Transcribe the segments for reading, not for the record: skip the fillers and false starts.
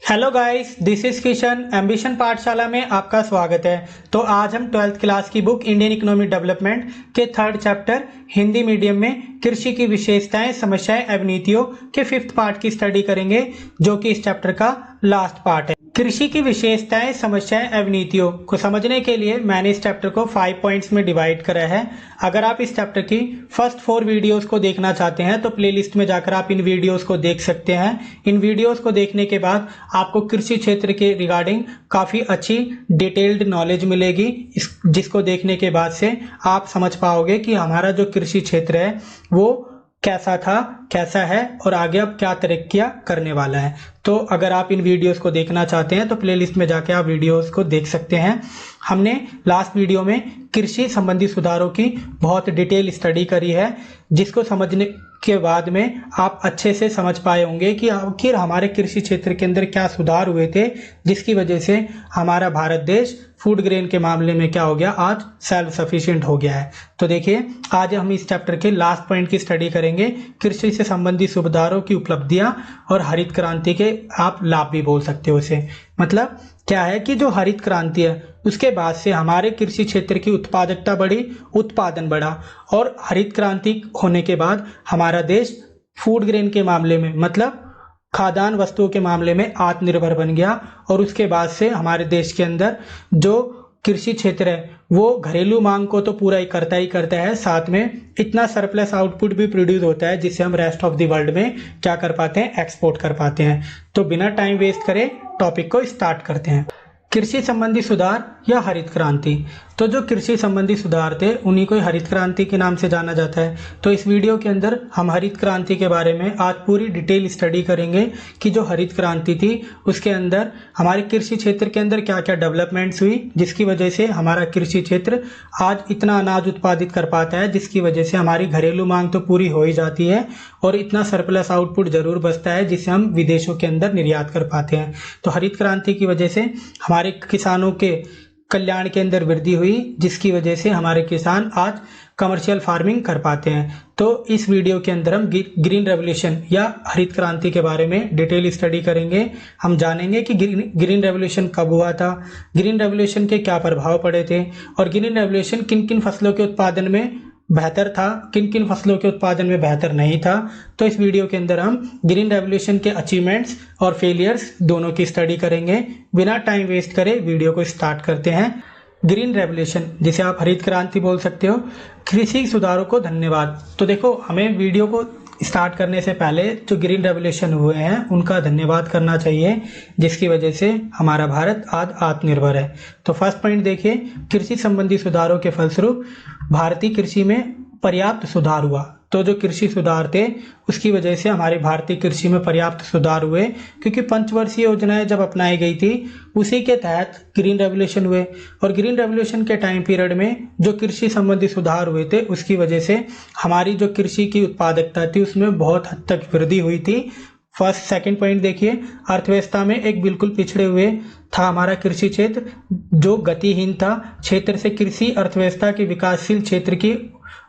Hello guys, this is Kishan. Ambition पाठशाला में आपका स्वागत है। तो आज हम 12th क्लास की बुक इंडियन इकोनॉमिक डेवलपमेंट के 3rd चैप्टर हिंदी मीडियम में कृषि की विशेषताएं, समस्याएं एवं नीतियों के 5th पार्ट की स्टडी करेंगे, जो कि इस चैप्टर का लास्ट पार्ट है। कृषि की विशेषताएं, समस्याएं एवं नीतियों को समझने के लिए मैंने इस चैप्टर को 5 पॉइंट्स में डिवाइड करा है। अगर आप इस चैप्टर की फर्स्ट 4 वीडियोस को देखना चाहते हैं तो प्लेलिस्ट में जाकर आप इन वीडियोस को देख सकते हैं। इन वीडियोस को देखने के बाद आपको कृषि क्षेत्र के रिगार्डिंग काफ़ी अच्छी डिटेल्ड नॉलेज मिलेगी, जिसको देखने के बाद से आप समझ पाओगे कि हमारा जो कृषि क्षेत्र है वो कैसा था, कैसा है और आगे अब क्या तरक्कियां करने वाला है। तो अगर आप इन वीडियोस को देखना चाहते हैं तो प्लेलिस्ट में जाके आप वीडियोस को देख सकते हैं। हमने लास्ट वीडियो में कृषि संबंधी सुधारों की बहुत डिटेल स्टडी करी है, जिसको समझने के बाद में आप अच्छे से समझ पाए होंगे कि आखिर हमारे कृषि क्षेत्र के अंदर क्या सुधार हुए थे, जिसकी वजह से हमारा भारत देश फूड ग्रेन के मामले में क्या हो गया, आज सेल्फ सफिशिएंट हो गया है। तो देखिए, आज हम इस चैप्टर के लास्ट पॉइंट की स्टडी करेंगे, कृषि से संबंधित सुधारों की उपलब्धियां और हरित क्रांति के आप लाभ भी बोल सकते हो इसे। मतलब क्या है कि जो हरित क्रांति है उसके बाद से हमारे कृषि क्षेत्र की उत्पादकता बढ़ी, उत्पादन बढ़ा, और हरित क्रांति होने के बाद हमारा देश फूड ग्रेन के मामले में, मतलब खाद्यान्न वस्तुओं के मामले में आत्मनिर्भर बन गया। और उसके बाद से हमारे देश के अंदर जो कृषि क्षेत्र है वो घरेलू मांग को तो पूरा ही करता है, साथ में इतना सरप्लस आउटपुट भी प्रोड्यूस होता है जिससे हम रेस्ट ऑफ द वर्ल्ड में क्या कर पाते हैं, एक्सपोर्ट कर पाते हैं। तो बिना टाइम वेस्ट करे टॉपिक को स्टार्ट करते हैं। कृषि संबंधी सुधार या हरित क्रांति। तो जो कृषि संबंधी सुधार थे उन्हीं को हरित क्रांति के नाम से जाना जाता है। तो इस वीडियो के अंदर हम हरित क्रांति के बारे में आज पूरी डिटेल स्टडी करेंगे कि जो हरित क्रांति थी उसके अंदर हमारे कृषि क्षेत्र के अंदर क्या क्या डेवलपमेंट्स हुई, जिसकी वजह से हमारा कृषि क्षेत्र आज इतना अनाज उत्पादित कर पाता है, जिसकी वजह से हमारी घरेलू मांग तो पूरी हो ही जाती है और इतना सरप्लस आउटपुट जरूर बचता है जिसे हम विदेशों के अंदर निर्यात कर पाते हैं। तो हरित क्रांति की वजह से हमारे किसानों के कल्याण के अंदर वृद्धि हुई, जिसकी वजह से हमारे किसान आज कमर्शियल फार्मिंग कर पाते हैं। तो इस वीडियो के अंदर हम ग्रीन रेवोल्यूशन या हरित क्रांति के बारे में डिटेल स्टडी करेंगे। हम जानेंगे कि ग्रीन रेवोल्यूशन कब हुआ था, ग्रीन रेवोल्यूशन के क्या प्रभाव पड़े थे, और ग्रीन रेवोल्यूशन किन किन फसलों के उत्पादन में बेहतर था, किन किन फसलों के उत्पादन में बेहतर नहीं था। तो इस वीडियो के अंदर हम ग्रीन रेवोल्यूशन के अचीवमेंट्स और फेलियर्स दोनों की स्टडी करेंगे। बिना टाइम वेस्ट करे वीडियो को स्टार्ट करते हैं। ग्रीन रेवोल्यूशन, जिसे आप हरित क्रांति बोल सकते हो, कृषि सुधारों को धन्यवाद। तो देखो, हमें वीडियो को स्टार्ट करने से पहले जो ग्रीन रेवोल्यूशन हुए हैं उनका धन्यवाद करना चाहिए, जिसकी वजह से हमारा भारत आज आत्मनिर्भर है। तो फर्स्ट पॉइंट देखिए, कृषि संबंधी सुधारों के फलस्वरूप भारतीय कृषि में पर्याप्त सुधार हुआ। तो जो कृषि सुधार थे उसकी वजह से हमारी भारतीय कृषि में पर्याप्त सुधार हुए, क्योंकि पंचवर्षीय योजनाएं जब अपनाई गई थी उसी के तहत ग्रीन रेवोल्यूशन हुए। और ग्रीन रेवोल्यूशन के टाइम पीरियड में जो कृषि संबंधी सुधार हुए थे उसकी वजह से हमारी जो कृषि की उत्पादकता थी उसमें बहुत हद तक वृद्धि हुई थी। फर्स्ट सेकंड पॉइंट देखिए, अर्थव्यवस्था में एक बिल्कुल पिछड़े हुए था हमारा कृषि क्षेत्र, जो गतिहीन था क्षेत्र से कृषि अर्थव्यवस्था के विकासशील क्षेत्र की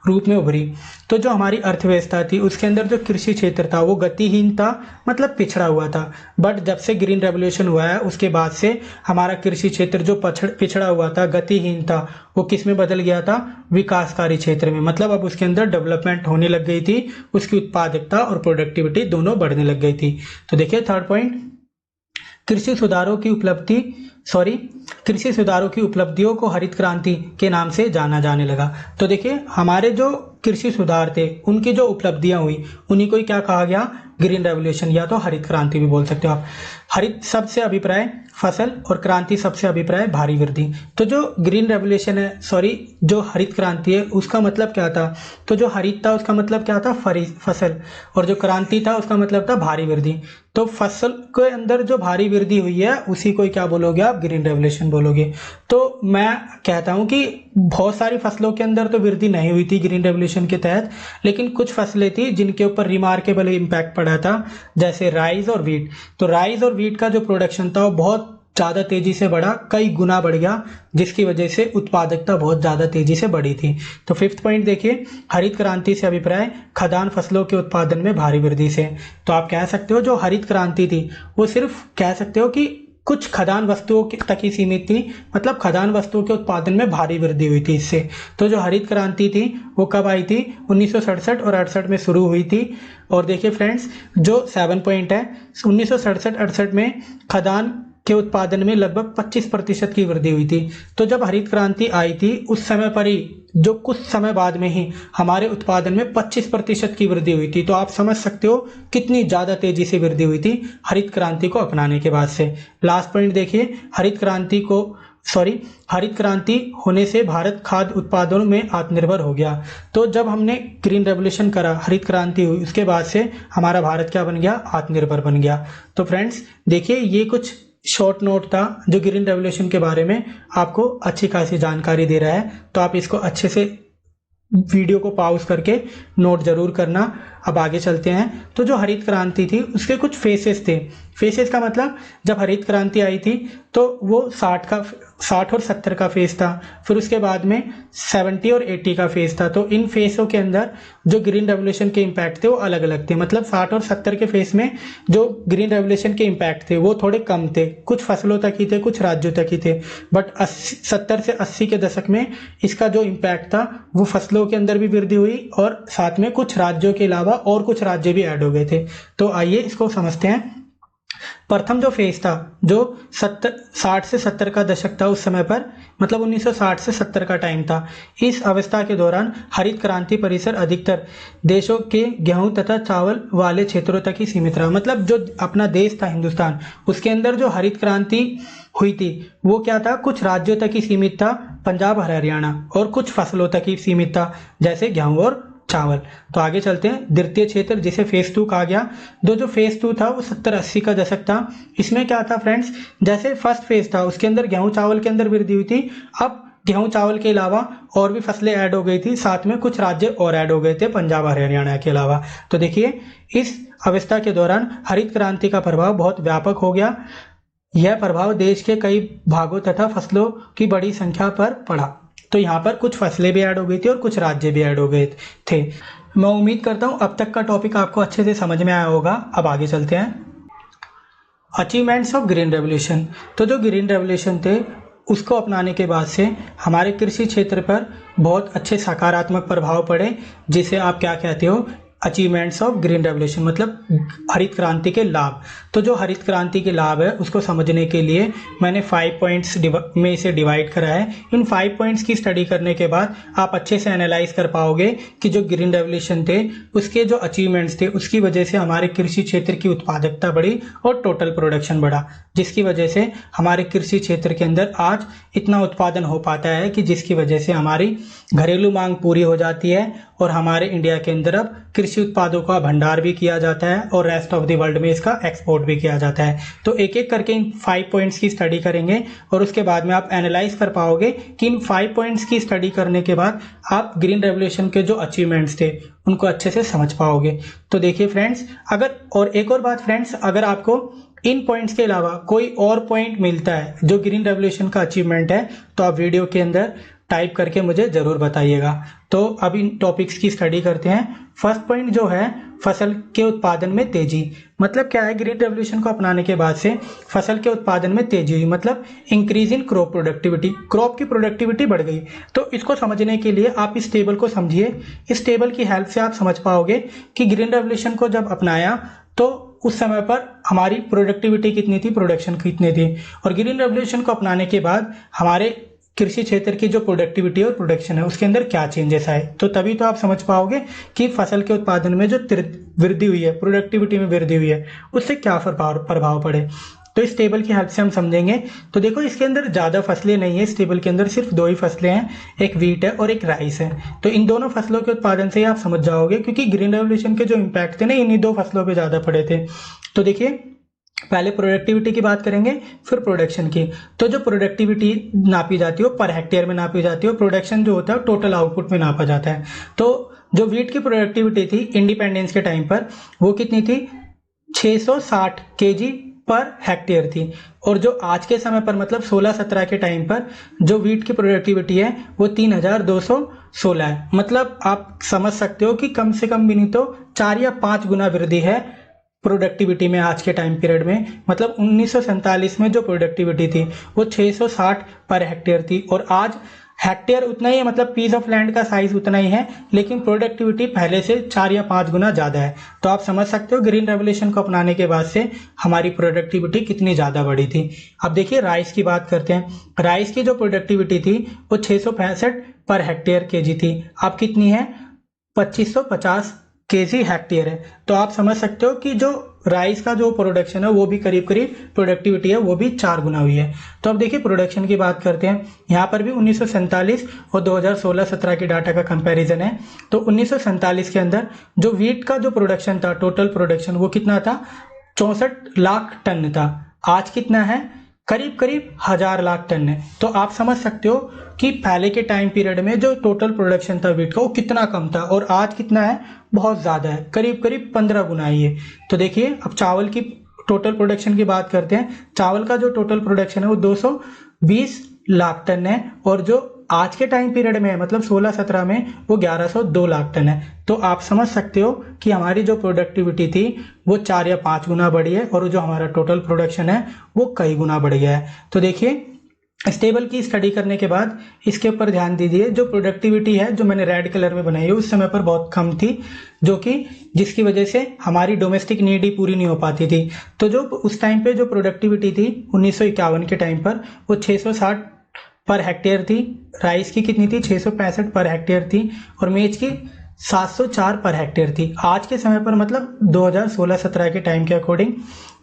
रूप में उभरी। तो जो हमारी अर्थव्यवस्था थी उसके अंदर जो कृषि क्षेत्र था वो गतिहीन था, मतलब पिछड़ा हुआ था। बट जब से ग्रीन रेवोल्यूशन हुआ है उसके बाद से हमारा कृषि क्षेत्र जो पिछड़ा हुआ था, गतिहीन था, वो किस में बदल गया था, विकासकारी क्षेत्र में। मतलब अब उसके अंदर डेवलपमेंट होने लग गई थी, उसकी उत्पादकता और प्रोडक्टिविटी दोनों बढ़ने लग गई थी। तो देखिए थर्ड पॉइंट, कृषि सुधारों की उपलब्धियों को हरित क्रांति के नाम से जाना जाने लगा। तो देखिए, हमारे जो कृषि सुधार थे उनकी जो उपलब्धियां हुई उन्हीं को ही क्या कहा गया, ग्रीन रेवोल्यूशन या तो हरित क्रांति भी बोल सकते हो आप। हरित शब्द से अभिप्राय फसल और क्रांति शब्द से अभिप्राय भारी वृद्धि। तो जो ग्रीन रेवोल्यूशन है, जो हरित क्रांति है उसका मतलब क्या था, तो जो हरित था उसका मतलब क्या था, फसल, और जो क्रांति था उसका मतलब था भारी वृद्धि। तो फसल के अंदर जो भारी वृद्धि हुई है उसी को क्या बोलोगे आप, ग्रीन रेवोल्यूशन बोलोगे। तो मैं कहता हूं कि बहुत सारी फसलों के अंदर तो वृद्धि नहीं हुई थी ग्रीन रेवोल्यूशन के तहत, लेकिन कुछ फसलें थी जिनके ऊपर रिमार्केबल इम्पैक्ट पड़ा था, जैसे राइस और वीट। तो राइस और वीट का जो प्रोडक्शन था वो बहुत ज़्यादा तेज़ी से बढ़ा, कई गुना बढ़ गया, जिसकी वजह से उत्पादकता बहुत ज़्यादा तेज़ी से बढ़ी थी। तो फिफ्थ पॉइंट देखिए, हरित क्रांति से अभिप्राय खदान फसलों के उत्पादन में भारी वृद्धि से। तो आप कह सकते हो जो हरित क्रांति थी वो सिर्फ कह सकते हो कि कुछ खदान वस्तुओं तक ही सीमित थी, मतलब खदान वस्तुओं के उत्पादन में भारी वृद्धि हुई थी इससे। तो जो हरित क्रांति थी वो कब आई थी? 1967 और 68 में शुरू हुई थी। और देखिए फ्रेंड्स, जो 7 पॉइंट है, 1967-68 में खदान के उत्पादन में लगभग 25% की वृद्धि हुई थी। तो जब हरित क्रांति आई थी उस समय पर ही, जो कुछ समय बाद में ही हमारे उत्पादन में 25% की वृद्धि हुई थी। तो आप समझ सकते हो कितनी ज़्यादा तेजी से वृद्धि हुई थी हरित क्रांति को अपनाने के बाद से। लास्ट पॉइंट देखिए, हरित क्रांति होने से भारत खाद्य उत्पादनों में आत्मनिर्भर हो गया। तो जब हमने ग्रीन रेवोल्यूशन करा, हरित क्रांति हुई, उसके बाद से हमारा भारत क्या बन गया? आत्मनिर्भर बन गया। तो फ्रेंड्स देखिए, ये कुछ शॉर्ट नोट था जो ग्रीन रेवोल्यूशन के बारे में आपको अच्छी खासी जानकारी दे रहा है। तो आप इसको अच्छे से वीडियो को पॉज करके नोट जरूर करना। अब आगे चलते हैं। तो जो हरित क्रांति थी उसके कुछ फेसेस थे। फेसेस का मतलब, जब हरित क्रांति आई थी तो वो 60 और 70 का फेज था, फिर उसके बाद में 70 और 80 का फेज था। तो इन फेसों के अंदर जो ग्रीन रेवोल्यूशन के इम्पैक्ट थे वो अलग अलग थे। मतलब 60 और 70 के फेस में जो ग्रीन रेवोल्यूशन के इम्पैक्ट थे वो थोड़े कम थे, कुछ फसलों तक ही थे, कुछ राज्यों तक ही थे। बट 70 से 80 के दशक में इसका जो इम्पैक्ट था वो फसलों के अंदर भी वृद्धि हुई और साथ में कुछ राज्यों के अलावा और कुछ राज्य भी ऐड हो गए थे। तो आइए इसको समझते हैं। प्रथम जो फेज था, जो 60 से 70 का दशक था उस समय पर, मतलब 1960 से 70 का टाइम था। इस अवस्था के दौरान हरित क्रांति परिसर अधिकतर देशों के गेहूं तथा चावल वाले क्षेत्रों तक ही सीमित रहा। मतलब जो अपना देश था हिंदुस्तान, उसके अंदर जो हरित क्रांति हुई थी वो क्या था? कुछ राज्यों तक ही सीमित था, पंजाब हरियाणा, और कुछ फसलों तक ही सीमित था, जैसे गेहूं और चावल। तो आगे चलते हैं। द्वितीय क्षेत्र, जिसे फेज 2 कहा गया। जो फेज 2 था वो 70-80 का दशक था। इसमें क्या था फ्रेंड्स, जैसे फर्स्ट फेज था उसके अंदर गेहूं चावल के अंदर वृद्धि हुई थी, अब गेहूं चावल के अलावा और भी फसलें ऐड हो गई थी, साथ में कुछ राज्य और ऐड हो गए थे पंजाब हरियाणा के अलावा। तो देखिए, इस अवस्था के दौरान हरित क्रांति का प्रभाव बहुत व्यापक हो गया। यह प्रभाव देश के कई भागों तथा फसलों की बड़ी संख्या पर पड़ा। तो यहाँ पर कुछ फसलें भी ऐड हो गई थी और कुछ राज्य भी ऐड हो गए थे। मैं उम्मीद करता हूँ अब तक का टॉपिक आपको अच्छे से समझ में आया होगा। अब आगे चलते हैं। Achievements of green revolution. तो जो ग्रीन रेवोल्यूशन थे उसको अपनाने के बाद से हमारे कृषि क्षेत्र पर बहुत अच्छे सकारात्मक प्रभाव पड़े, जिसे आप क्या कहते हो? अचीवमेंट्स ऑफ ग्रीन रेवोल्यूशन, मतलब हरित क्रांति के लाभ। तो जो हरित क्रांति के लाभ है उसको समझने के लिए मैंने 5 पॉइंट्स में इसे डिवाइड करा है। इन 5 पॉइंट्स की स्टडी करने के बाद आप अच्छे से एनालाइज कर पाओगे कि जो ग्रीन रेवोल्यूशन थे उसके जो अचीवमेंट्स थे उसकी वजह से हमारे कृषि क्षेत्र की उत्पादकता बढ़ी और टोटल प्रोडक्शन बढ़ा, जिसकी वजह से हमारे कृषि क्षेत्र के अंदर आज इतना उत्पादन हो पाता है कि जिसकी वजह से हमारी घरेलू मांग पूरी हो जाती है और हमारे इंडिया के अंदर अब कृषि उत्पादों का भंडार भी किया जाता है और रेस्ट ऑफ द वर्ल्ड में इसका एक्सपोर्ट भी किया जाता है। तो एक एक करके इन 5 पॉइंट्स की स्टडी करेंगे और उसके बाद में आप एनालाइज कर पाओगे कि इन 5 पॉइंट्स की स्टडी करने के बाद आप ग्रीन रेवोल्यूशन के जो अचीवमेंट्स थे उनको अच्छे से समझ पाओगे। तो देखिए फ्रेंड्स, एक और बात फ्रेंड्स, अगर आपको इन पॉइंट्स के अलावा कोई और पॉइंट मिलता है जो ग्रीन रेवोल्यूशन का अचीवमेंट है तो आप वीडियो के अंदर टाइप करके मुझे जरूर बताइएगा। तो अब इन टॉपिक्स की स्टडी करते हैं। फर्स्ट पॉइंट जो है, फसल के उत्पादन में तेजी। मतलब क्या है? ग्रीन रेवोल्यूशन को अपनाने के बाद से फसल के उत्पादन में तेजी हुई, मतलब increase in crop productivity, crop की प्रोडक्टिविटी बढ़ गई। तो इसको समझने के लिए आप इस टेबल को समझिए। इस टेबल की हेल्प से आप समझ पाओगे कि ग्रीन रेवोल्यूशन को जब अपनाया तो उस समय पर हमारी प्रोडक्टिविटी कितनी थी, प्रोडक्शन कितनी थी, और ग्रीन रेवोल्यूशन को अपनाने के बाद हमारे कृषि क्षेत्र की जो प्रोडक्टिविटी और प्रोडक्शन है उसके अंदर क्या चेंजेस आए। तो तभी तो आप समझ पाओगे कि फसल के उत्पादन में जो वृद्धि हुई है, प्रोडक्टिविटी में वृद्धि हुई है, उससे क्या प्रभाव पड़े। तो इस टेबल की हेल्प से हम समझेंगे। तो देखो, इसके अंदर ज़्यादा फसलें नहीं है, इस टेबल के अंदर सिर्फ 2 ही फसलें हैं, एक वीट है और एक राइस है। तो इन दोनों फसलों के उत्पादन से ही आप समझ जाओगे, क्योंकि ग्रीन रेवोल्यूशन के जो इम्पैक्ट थे ना इन्हीं 2 फसलों पर ज़्यादा पड़े थे। तो देखिए, पहले प्रोडक्टिविटी की बात करेंगे, फिर प्रोडक्शन की। तो जो प्रोडक्टिविटी नापी जाती है वो पर हेक्टेयर में नापी जाती है और प्रोडक्शन जो होता है टोटल आउटपुट में नापा जाता है। तो जो वीट की प्रोडक्टिविटी थी इंडिपेंडेंस के टाइम पर वो कितनी थी? 660 kg पर हेक्टेयर थी। और जो आज के समय पर मतलब 16-17 के टाइम पर जो वीट की प्रोडक्टिविटी है वो 3216 है। मतलब आप समझ सकते हो कि कम से कम भी नहीं तो 4 या 5 गुना वृद्धि है प्रोडक्टिविटी में आज के टाइम पीरियड में। मतलब 1947 में जो प्रोडक्टिविटी थी वो 660 पर हेक्टेयर थी और आज हेक्टेयर उतना ही है, मतलब पीस ऑफ लैंड का साइज उतना ही है, लेकिन प्रोडक्टिविटी पहले से 4 या 5 गुना ज़्यादा है। तो आप समझ सकते हो ग्रीन रेवोल्यूशन को अपनाने के बाद से हमारी प्रोडक्टिविटी कितनी ज़्यादा बढ़ी थी। अब देखिए राइस की बात करते हैं। राइस की जो प्रोडक्टिविटी थी वो 665 पर हेक्टेयर केजी थी, अब कितनी है 2550 केजी हेक्टेयर है। तो आप समझ सकते हो कि जो राइस का जो प्रोडक्शन है वो भी करीब करीब प्रोडक्टिविटी है वो भी 4 गुना हुई है। तो अब देखिए प्रोडक्शन की बात करते हैं। यहाँ पर भी 1947 और 2016-17 के डाटा का कंपैरिजन है। तो 1947 के अंदर जो वीट का जो प्रोडक्शन था, टोटल प्रोडक्शन वो कितना था 64 लाख टन था। आज कितना है करीब करीब 1000 लाख टन है। तो आप समझ सकते हो कि पहले के टाइम पीरियड में जो टोटल प्रोडक्शन था वीट का वो कितना कम था और आज कितना है बहुत ज़्यादा है, करीब करीब 15 गुना ही है। तो देखिए अब चावल की टोटल प्रोडक्शन की बात करते हैं। चावल का जो टोटल प्रोडक्शन है वो 220 लाख टन है और जो आज के टाइम पीरियड में है मतलब 16-17 में वो 1102 लाख टन है। तो आप समझ सकते हो कि हमारी जो प्रोडक्टिविटी थी वो 4 या 5 गुना बढ़ी है और जो हमारा टोटल प्रोडक्शन है वो कई गुना बढ़ गया है। तो देखिए स्टेबल की स्टडी करने के बाद इसके ऊपर ध्यान दीजिए। जो प्रोडक्टिविटी है जो मैंने रेड कलर में बनाई है उस समय पर बहुत कम थी, जो कि जिसकी वजह से हमारी डोमेस्टिक नीड ही पूरी नहीं हो पाती थी। तो जो उस टाइम पे जो प्रोडक्टिविटी थी 1951 के टाइम पर वो 660 पर हेक्टेयर थी। राइस की कितनी थी 665 पर हेक्टेयर थी और मेज की 704 पर हेक्टेयर थी। आज के समय पर मतलब 2016-17 के टाइम के अकॉर्डिंग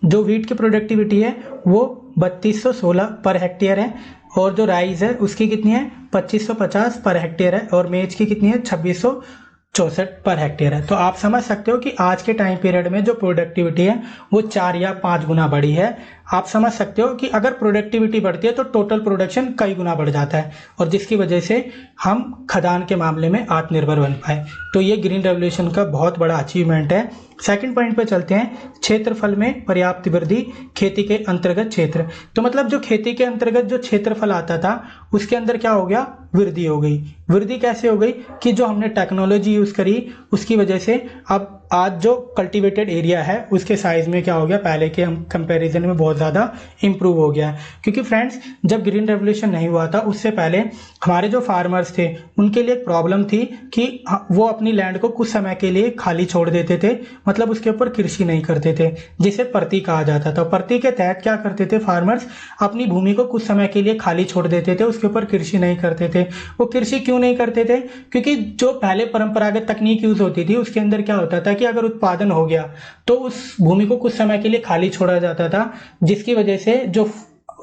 जो वीट की प्रोडक्टिविटी है वो 3216 पर हेक्टेयर है और जो राइस है उसकी कितनी है 2550 पर हेक्टेयर है और मेज की कितनी है 2664 पर हेक्टेयर है। तो आप समझ सकते हो कि आज के टाइम पीरियड में जो प्रोडक्टिविटी है वो 4 या 5 गुना बढ़ी है। आप समझ सकते हो कि अगर प्रोडक्टिविटी बढ़ती है तो टोटल प्रोडक्शन कई गुना बढ़ जाता है और जिसकी वजह से हम खदान के मामले में आत्मनिर्भर बन पाए। तो ये ग्रीन रेवोल्यूशन का बहुत बड़ा अचीवमेंट है। सेकंड पॉइंट पे चलते हैं, क्षेत्रफल में पर्याप्त वृद्धि खेती के अंतर्गत क्षेत्र। तो मतलब जो खेती के अंतर्गत जो क्षेत्रफल आता था उसके अंदर क्या हो गया वृद्धि हो गई। वृद्धि कैसे हो गई कि जो हमने टेक्नोलॉजी यूज करी उसकी वजह से अब आज जो कल्टीवेटेड एरिया है उसके साइज में क्या हो गया पहले के कंपैरिजन में बहुत ज़्यादा इम्प्रूव हो गया है। क्योंकि फ्रेंड्स जब ग्रीन रेवोल्यूशन नहीं हुआ था उससे पहले हमारे जो फार्मर्स थे उनके लिए एक प्रॉब्लम थी कि वो अपनी लैंड को कुछ समय के लिए खाली छोड़ देते थे, मतलब उसके ऊपर कृषि नहीं करते थे, जिसे परती कहा जाता था। परती के तहत क्या करते थे फार्मर्स अपनी भूमि को कुछ समय के लिए खाली छोड़ देते थे, उसके ऊपर कृषि नहीं करते थे। वो कृषि क्यों नहीं करते थे? क्योंकि जो पहले परंपरागत तकनीक यूज होती थी उसके अंदर क्या होता था कि अगर उत्पादन हो गया तो उस भूमि को कुछ समय के लिए खाली छोड़ा जाता था, जिसकी वजह से जो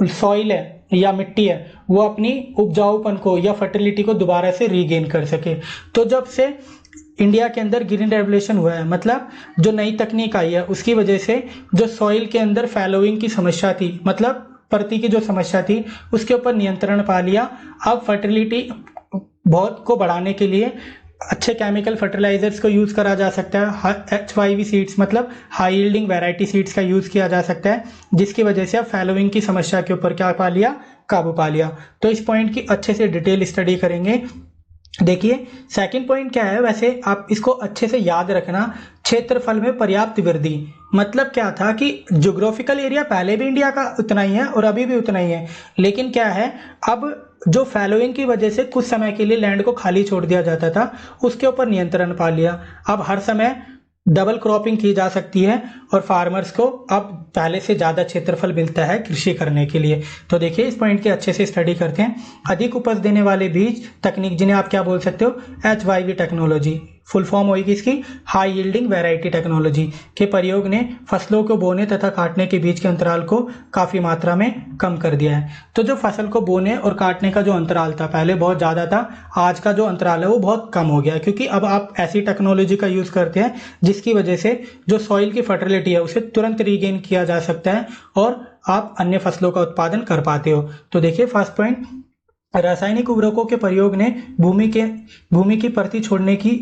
सॉइल है या मिट्टी है वो अपनी उपजाऊपन को या फर्टिलिटी को दोबारा से रीगेन कर सके। तो जब से इंडिया के अंदर ग्रीन रेवोल्यूशन हुआ है मतलब जो नई तकनीक आई है उसकी वजह से जो सॉइल के अंदर फैलोइंग की समस्या थी, मतलब परती की जो समस्या थी उसके ऊपर नियंत्रण पा लिया। अब फर्टिलिटी बहुत को बढ़ाने के लिए अच्छे केमिकल फर्टिलाइजर्स को यूज़ करा जा सकता है। HYV सीड्स मतलब हाई यील्डिंग वैरायटी सीड्स का यूज़ किया जा सकता है, जिसकी वजह से अब फैलोइंग की समस्या के ऊपर क्या पा लिया काबू पा लिया। तो इस पॉइंट की अच्छे से डिटेल स्टडी करेंगे। देखिए सेकंड पॉइंट क्या है, वैसे आप इसको अच्छे से याद रखना, क्षेत्रफल में पर्याप्त वृद्धि। मतलब क्या था कि ज्योग्राफिकल एरिया पहले भी इंडिया का उतना ही है और अभी भी उतना ही है, लेकिन क्या है अब जो फैलोइंग की वजह से कुछ समय के लिए लैंड को खाली छोड़ दिया जाता था उसके ऊपर नियंत्रण पा लिया। अब हर समय डबल क्रॉपिंग की जा सकती है और फार्मर्स को अब पहले से ज़्यादा क्षेत्रफल मिलता है कृषि करने के लिए। तो देखिए इस पॉइंट की अच्छे से स्टडी करते हैं। अधिक उपज देने वाले बीज तकनीक, जिन्हें आप क्या बोल सकते हो HYV टेक्नोलॉजी, फुल फॉर्म होगी इसकी हाई यील्डिंग वैरायटी टेक्नोलॉजी के प्रयोग ने फसलों को बोने तथा काटने के बीच के अंतराल को काफ़ी मात्रा में कम कर दिया है। तो जो फसल को बोने और काटने का जो अंतराल था पहले बहुत ज़्यादा था, आज का जो अंतराल है वो बहुत कम हो गया है, क्योंकि अब आप ऐसी टेक्नोलॉजी का यूज़ करते हैं जिसकी वजह से जो सॉइल की फर्टिलिटी है उसे तुरंत रीगेन किया जा सकता है और आप अन्य फसलों का उत्पादन कर पाते हो। तो देखिए फर्स्ट पॉइंट, रासायनिक उर्वरकों के प्रयोग ने भूमि की परती छोड़ने की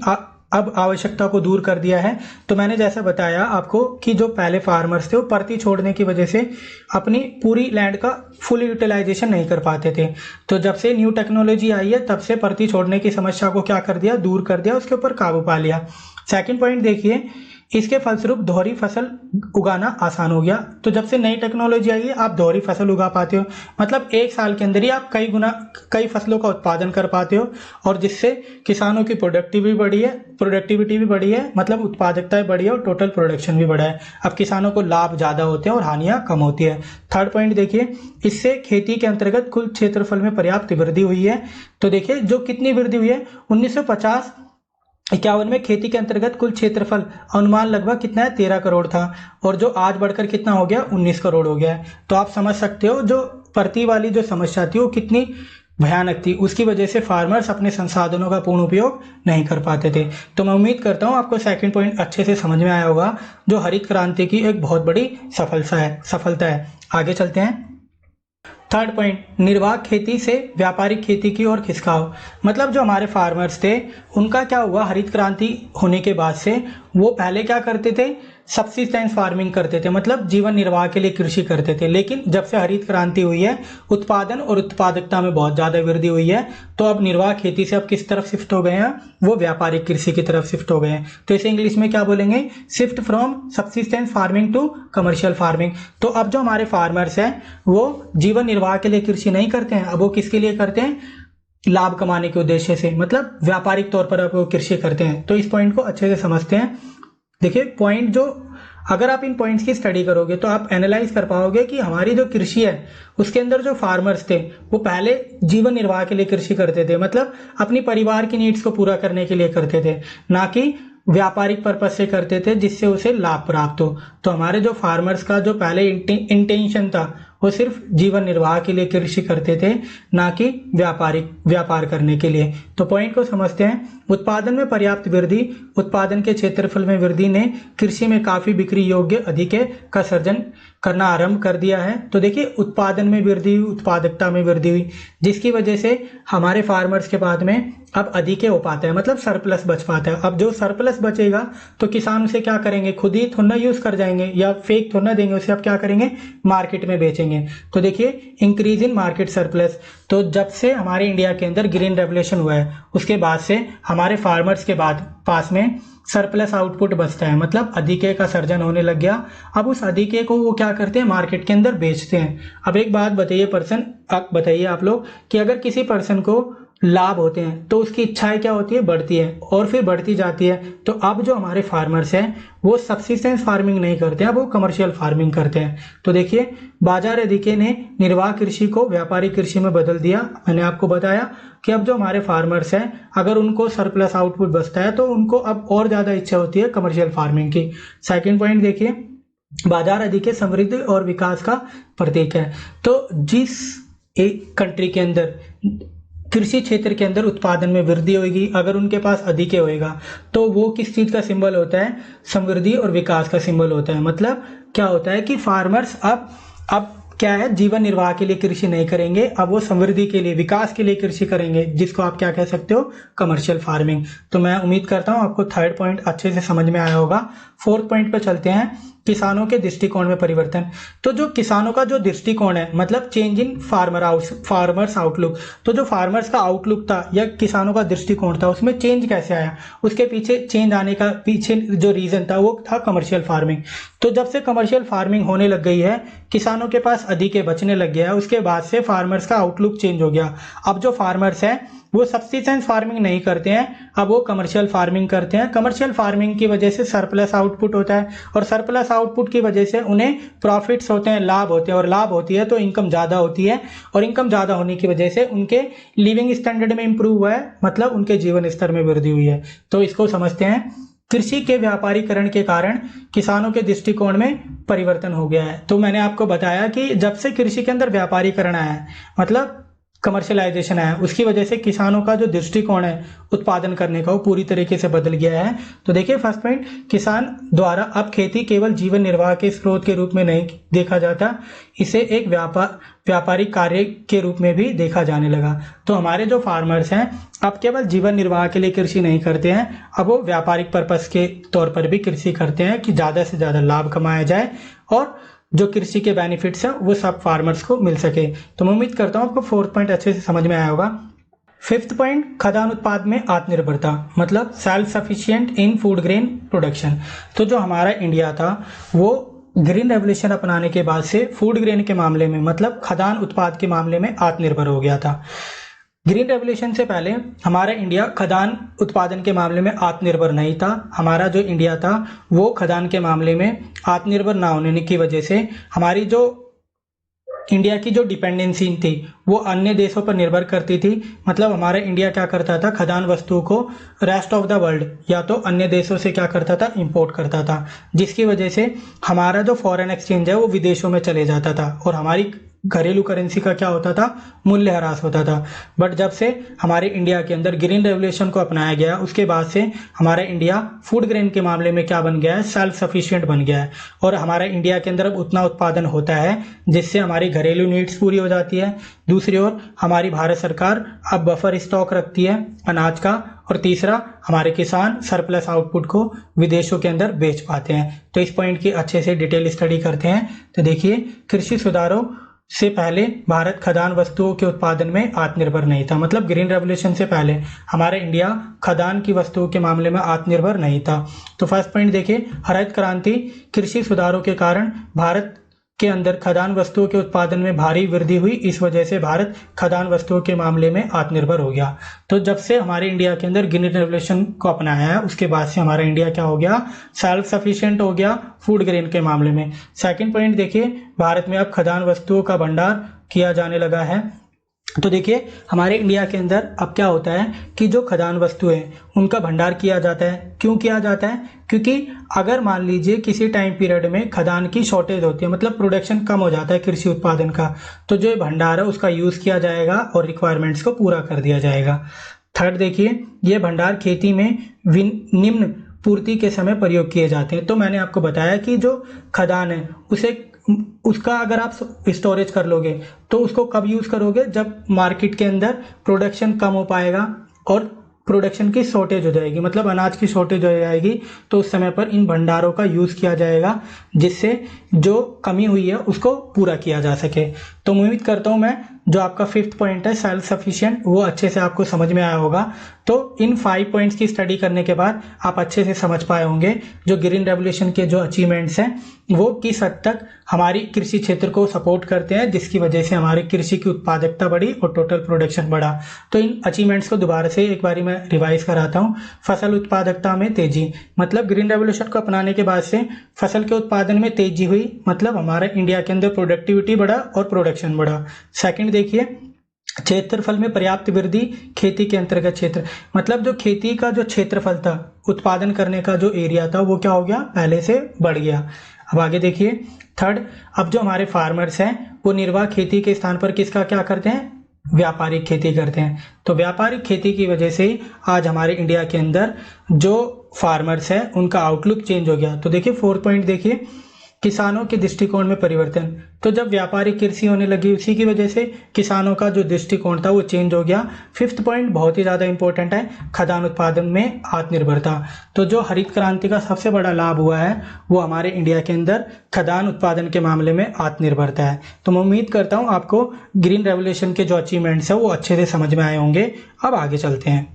अब आवश्यकता को दूर कर दिया है। तो मैंने जैसा बताया आपको कि जो पहले फार्मर्स थे वो परती छोड़ने की वजह से अपनी पूरी लैंड का फुल यूटिलाइजेशन नहीं कर पाते थे। तो जब से न्यू टेक्नोलॉजी आई है तब से परती छोड़ने की समस्या को क्या कर दिया, दूर कर दिया, उसके ऊपर काबू पा लिया। सेकंड पॉइंट देखिए, इसके फलस्वरूप दोहरी फसल उगाना आसान हो गया। तो जब से नई टेक्नोलॉजी आई है आप दोहरी फसल उगा पाते हो, मतलब एक साल के अंदर ही आप कई फसलों का उत्पादन कर पाते हो, और जिससे किसानों की प्रोडक्टिविटी भी बढ़ी है, मतलब उत्पादकता बढ़ी है और टोटल प्रोडक्शन भी बढ़ा है। अब किसानों को लाभ ज़्यादा होते हैं और हानियां कम होती है। थर्ड पॉइंट देखिए, इससे खेती के अंतर्गत कुल क्षेत्रफल में पर्याप्त वृद्धि हुई है। तो देखिए जो कितनी वृद्धि हुई है, 1950-51 में खेती के अंतर्गत कुल क्षेत्रफल अनुमान लगभग कितना है, 13 करोड़ था, और जो आज बढ़कर कितना हो गया, 19 करोड़ हो गया है। तो आप समझ सकते हो जो परती वाली जो समस्या थी वो कितनी भयानक थी, उसकी वजह से फार्मर्स अपने संसाधनों का पूर्ण उपयोग नहीं कर पाते थे। तो मैं उम्मीद करता हूँ आपको सेकंड पॉइंट अच्छे से समझ में आया होगा, जो हरित क्रांति की एक बहुत बड़ी सफलता है। आगे चलते हैं। थर्ड पॉइंट, निर्वाह खेती से व्यापारिक खेती की ओर खिसकाव। मतलब जो हमारे फार्मर्स थे उनका क्या हुआ, हरित क्रांति होने के बाद से वो पहले क्या करते थे, सब्सिस्टेंस फार्मिंग करते थे, मतलब जीवन निर्वाह के लिए कृषि करते थे। लेकिन जब से हरित क्रांति हुई है उत्पादन और उत्पादकता में बहुत ज़्यादा वृद्धि हुई है, तो अब निर्वाह खेती से अब किस तरफ शिफ्ट हो गए हैं, वो व्यापारिक कृषि की तरफ शिफ्ट हो गए हैं। तो इसे इंग्लिश में क्या बोलेंगे, shift from subsistence farming to commercial farming. तो अब जो हमारे फार्मर्स हैं वो जीवन निर्वाह के लिए कृषि नहीं करते हैं, अब वो किसके लिए करते हैं, लाभ कमाने के उद्देश्य से, मतलब व्यापारिक तौर पर अब वो कृषि करते हैं। तो इस पॉइंट को अच्छे से समझते हैं। देखिए पॉइंट जो, अगर आप इन पॉइंट्स की स्टडी करोगे तो आप एनालाइज कर पाओगे कि हमारी जो कृषि है उसके अंदर जो फार्मर्स थे वो पहले जीवन निर्वाह के लिए कृषि करते थे, मतलब अपनी परिवार की नीड्स को पूरा करने के लिए करते थे, ना कि व्यापारिक पर्पज से करते थे जिससे उसे लाभ प्राप्त हो। तो हमारे जो फार्मर्स का जो पहले इंटेंशन था वो सिर्फ जीवन निर्वाह के लिए कृषि करते थे, ना कि व्यापार करने के लिए। तो पॉइंट को समझते हैं। उत्पादन में पर्याप्त वृद्धि, उत्पादन के क्षेत्रफल में वृद्धि ने कृषि में काफी बिक्री योग्य अधिके का सर्जन करना आरंभ कर दिया है। तो देखिए उत्पादन में वृद्धि हुई, उत्पादकता में वृद्धि हुई, जिसकी वजह से हमारे फार्मर्स के बाद में अब अधिके हो पाता है, मतलब सरप्लस बच पाता है। अब जो सरप्लस बचेगा तो किसान उसे क्या करेंगे, खुद ही थोड़ा यूज कर जाएंगे या फेक थोड़ा देंगे उसे, अब क्या करेंगे, मार्केट में बेचेंगे। तो देखिए इंक्रीज इन मार्केट सरप्लस। तो जब से हमारे इंडिया के अंदर ग्रीन रेवोल्यूशन हुआ है उसके बाद से हमारे फार्मर्स के पास में सरप्लस आउटपुट बचता है, मतलब अधिके का सर्जन होने लग गया। अब उस अधिके को वो क्या करते हैं, मार्केट के अंदर बेचते हैं। अब एक बात बताइए आप लोग कि अगर किसी पर्सन को लाभ होते हैं तो उसकी इच्छाएं क्या होती है, बढ़ती है और फिर बढ़ती जाती है। तो अब जो हमारे फार्मर्स हैं वो सब्सिस्टेंस फार्मिंग नहीं करते हैं, अब वो कमर्शियल फार्मिंग करते हैं। तो देखिए बाजार अधिके ने निर्वाह कृषि को व्यापारिक कृषि में बदल दिया। मैंने आपको बताया कि अब जो हमारे फार्मर्स हैं अगर उनको सरप्लस आउटपुट बचता है तो उनको अब और ज़्यादा इच्छा होती है कमर्शियल फार्मिंग की। सेकेंड पॉइंट देखिए, बाजार अधिके समृद्धि और विकास का प्रतीक है। तो जिस एक कंट्री के अंदर कृषि क्षेत्र के अंदर उत्पादन में वृद्धि होगी, अगर उनके पास अधिके होएगा तो वो किस चीज़ का सिंबल होता है, समृद्धि और विकास का सिंबल होता है। मतलब क्या होता है कि फार्मर्स अब क्या है, जीवन निर्वाह के लिए कृषि नहीं करेंगे, अब वो समृद्धि के लिए, विकास के लिए कृषि करेंगे, जिसको आप क्या कह सकते हो, कमर्शियल फार्मिंग। तो मैं उम्मीद करता हूँ आपको थर्ड पॉइंट अच्छे से समझ में आया होगा। फोर्थ पॉइंट पे चलते हैं, किसानों के दृष्टिकोण में परिवर्तन। तो जो किसानों का जो दृष्टिकोण है, मतलब चेंज इन फार्मर्स आउटलुक। तो जो फार्मर्स का आउटलुक था या किसानों का दृष्टिकोण था उसमें चेंज कैसे आया, उसके पीछे चेंज आने का पीछे जो रीजन था वो था कमर्शियल फार्मिंग। तो जब से कमर्शियल फार्मिंग होने लग गई है, किसानों के पास अधिके बचने लग गया है, उसके बाद से फार्मर्स का आउटलुक चेंज हो गया। अब जो फार्मर्स हैं वो सब्सिस्टेंस फार्मिंग नहीं करते हैं, अब वो कमर्शियल फार्मिंग करते हैं। कमर्शियल फार्मिंग की वजह से सरप्लस आउटपुट होता है और सरप्लस आउटपुट की वजह से उन्हें प्रॉफिट्स होते हैं, लाभ होते हैं, और लाभ होती है तो इनकम ज़्यादा होती है, और इनकम ज़्यादा होने की वजह से उनके लिविंग स्टैंडर्ड में इंप्रूव हुआ है, मतलब उनके जीवन स्तर में वृद्धि हुई है। तो इसको समझते हैं, कृषि के व्यापारीकरण के कारण किसानों के दृष्टिकोण में परिवर्तन हो गया है। तो मैंने आपको बताया कि जब से कृषि के अंदर व्यापारीकरण आया है, मतलब कमर्शियलाइजेशन आया, उसकी वजह से किसानों का जो दृष्टिकोण है उत्पादन करने का वो पूरी तरीके से बदल गया है। तो देखिए फर्स्ट पॉइंट, किसान द्वारा अब खेती केवल जीवन निर्वाह के स्रोत के रूप में नहीं देखा जाता, इसे एक व्यापारिक कार्य के रूप में भी देखा जाने लगा। तो हमारे जो फार्मर्स हैं अब केवल जीवन निर्वाह के लिए कृषि नहीं करते हैं, अब वो व्यापारिक पर्पस के तौर पर भी कृषि करते हैं कि ज़्यादा से ज़्यादा लाभ कमाया जाए और जो कृषि के बेनिफिट्स हैं वो सब फार्मर्स को मिल सके। तो मैं उम्मीद करता हूँ आपको फोर्थ पॉइंट अच्छे से समझ में आया होगा। फिफ्थ पॉइंट, खाद्यान्न उत्पाद में आत्मनिर्भरता, मतलब सेल्फ सफिशिएंट इन फूड ग्रेन प्रोडक्शन। तो जो हमारा इंडिया था वो ग्रीन रेवोल्यूशन अपनाने के बाद से फूड ग्रेन के मामले में, मतलब खाद्यान्न उत्पाद के मामले में आत्मनिर्भर हो गया था। ग्रीन रेवोल्यूशन से पहले हमारा इंडिया खाद्यान्न उत्पादन के मामले में आत्मनिर्भर नहीं था। हमारा जो इंडिया था वो खाद्यान्न के मामले में आत्मनिर्भर ना होने की वजह से हमारी जो इंडिया की जो डिपेंडेंसी थी वो अन्य देशों पर निर्भर करती थी। मतलब हमारा इंडिया क्या करता था, खाद्यान्न वस्तुओं को रेस्ट ऑफ द वर्ल्ड या तो अन्य देशों से क्या करता था, इंपोर्ट करता था, जिसकी वजह से हमारा जो फॉरेन एक्सचेंज है वो विदेशों में चले जाता था और हमारी घरेलू करेंसी का क्या होता था, मूल्य ह्रास होता था। बट जब से हमारे इंडिया के अंदर ग्रीन रेवोल्यूशन को अपनाया गया उसके बाद से हमारा इंडिया फूड ग्रेन के मामले में क्या बन गया है, सेल्फ सफिशिएंट बन गया है और हमारा इंडिया के अंदर अब उतना उत्पादन होता है जिससे हमारी घरेलू नीड्स पूरी हो जाती है। दूसरी ओर हमारी भारत सरकार अब बफर स्टॉक रखती है अनाज का और तीसरा हमारे किसान सरप्लस आउटपुट को विदेशों के अंदर बेच पाते हैं। तो इस पॉइंट की अच्छे से डिटेल स्टडी करते हैं। तो देखिए, कृषि सुधारों से पहले भारत खाद्यान्न वस्तुओं के उत्पादन में आत्मनिर्भर नहीं था। मतलब ग्रीन रेवोल्यूशन से पहले हमारा इंडिया खाद्यान्न की वस्तुओं के मामले में आत्मनिर्भर नहीं था। तो फर्स्ट पॉइंट देखिए, हरित क्रांति कृषि सुधारों के कारण भारत के अंदर खाद्यान्न वस्तुओं के उत्पादन में भारी वृद्धि हुई। इस वजह से भारत खाद्यान्न वस्तुओं के मामले में आत्मनिर्भर हो गया। तो जब से हमारे इंडिया के अंदर ग्रीन रेवोल्यूशन को अपनाया है उसके बाद से हमारा इंडिया क्या हो गया, सेल्फ सफिशिएंट हो गया फूड ग्रेन के मामले में। सेकंड पॉइंट देखिए, भारत में अब खाद्यान्न वस्तुओं का भंडार किया जाने लगा है। तो देखिए, हमारे इंडिया के अंदर अब क्या होता है कि जो खाद्यान्न वस्तुएं हैं उनका भंडार किया जाता है। क्यों किया जाता है? क्योंकि अगर मान लीजिए किसी टाइम पीरियड में खाद्यान्न की शॉर्टेज होती है, मतलब प्रोडक्शन कम हो जाता है कृषि उत्पादन का, तो जो भंडार है उसका यूज किया जाएगा और रिक्वायरमेंट्स को पूरा कर दिया जाएगा। थर्ड देखिए, ये भंडार खेती में निम्न पूर्ति के समय प्रयोग किए जाते हैं। तो मैंने आपको बताया कि जो खाद्यान्न है उसका अगर आप स्टोरेज कर लोगे तो उसको कब यूज करोगे, जब मार्केट के अंदर प्रोडक्शन कम हो पाएगा और प्रोडक्शन की शॉर्टेज हो जाएगी, मतलब अनाज की शॉर्टेज हो जाएगी, तो उस समय पर इन भंडारों का यूज किया जाएगा जिससे जो कमी हुई है उसको पूरा किया जा सके। तो उम्मीद करता हूं मैं जो आपका फिफ्थ पॉइंट है सेल्फ सफिशिएंट वो अच्छे से आपको समझ में आया होगा। तो इन 5 पॉइंट्स की स्टडी करने के बाद आप अच्छे से समझ पाए होंगे जो ग्रीन रेवोल्यूशन के जो अचीवमेंट्स हैं वो किस हद तक हमारी कृषि क्षेत्र को सपोर्ट करते हैं, जिसकी वजह से हमारी कृषि की उत्पादकता बढ़ी और टोटल प्रोडक्शन बढ़ा। तो इन अचीवमेंट्स को दोबारा से एक बारी मैं रिवाइज कराता हूँ। फसल उत्पादकता में तेजी, मतलब ग्रीन रेवोल्यूशन को अपनाने के बाद से फसल के उत्पादन में तेजी हुई, मतलब हमारा इंडिया के अंदर प्रोडक्टिविटी बढ़ा और प्रोडक्शन बढ़ा। सेकंड देखिए, क्षेत्रफल में पर्याप्त वृद्धि, खेती के अंतर्गत क्षेत्र, मतलब जो खेती का जो क्षेत्रफल था, उत्पादन करने का जो एरिया था वो क्या हो गया, पहले से बढ़ गया। अब आगे देखिए, थर्ड, अब जो हमारे फार्मर्स हैं वो निर्वाह खेती के स्थान पर किसका क्या करते हैं, व्यापारिक खेती करते हैं। तो व्यापारिक खेती की वजह से ही आज हमारे इंडिया के अंदर जो फार्मर्स हैं उनका आउटलुक चेंज हो गया। तो देखिए फोर्थ पॉइंट देखिए, किसानों के दृष्टिकोण में परिवर्तन। तो जब व्यापारिक कृषि होने लगी उसी की वजह से किसानों का जो दृष्टिकोण था वो चेंज हो गया। फिफ्थ पॉइंट बहुत ही ज़्यादा इंपॉर्टेंट है, खाद्यान्न उत्पादन में आत्मनिर्भरता। तो जो हरित क्रांति का सबसे बड़ा लाभ हुआ है वो हमारे इंडिया के अंदर खाद्यान्न उत्पादन के मामले में आत्मनिर्भरता है। तो मैं उम्मीद करता हूँ आपको ग्रीन रेवोल्यूशन के जो अचीवमेंट्स है वो अच्छे से समझ में आए होंगे। अब आगे चलते हैं।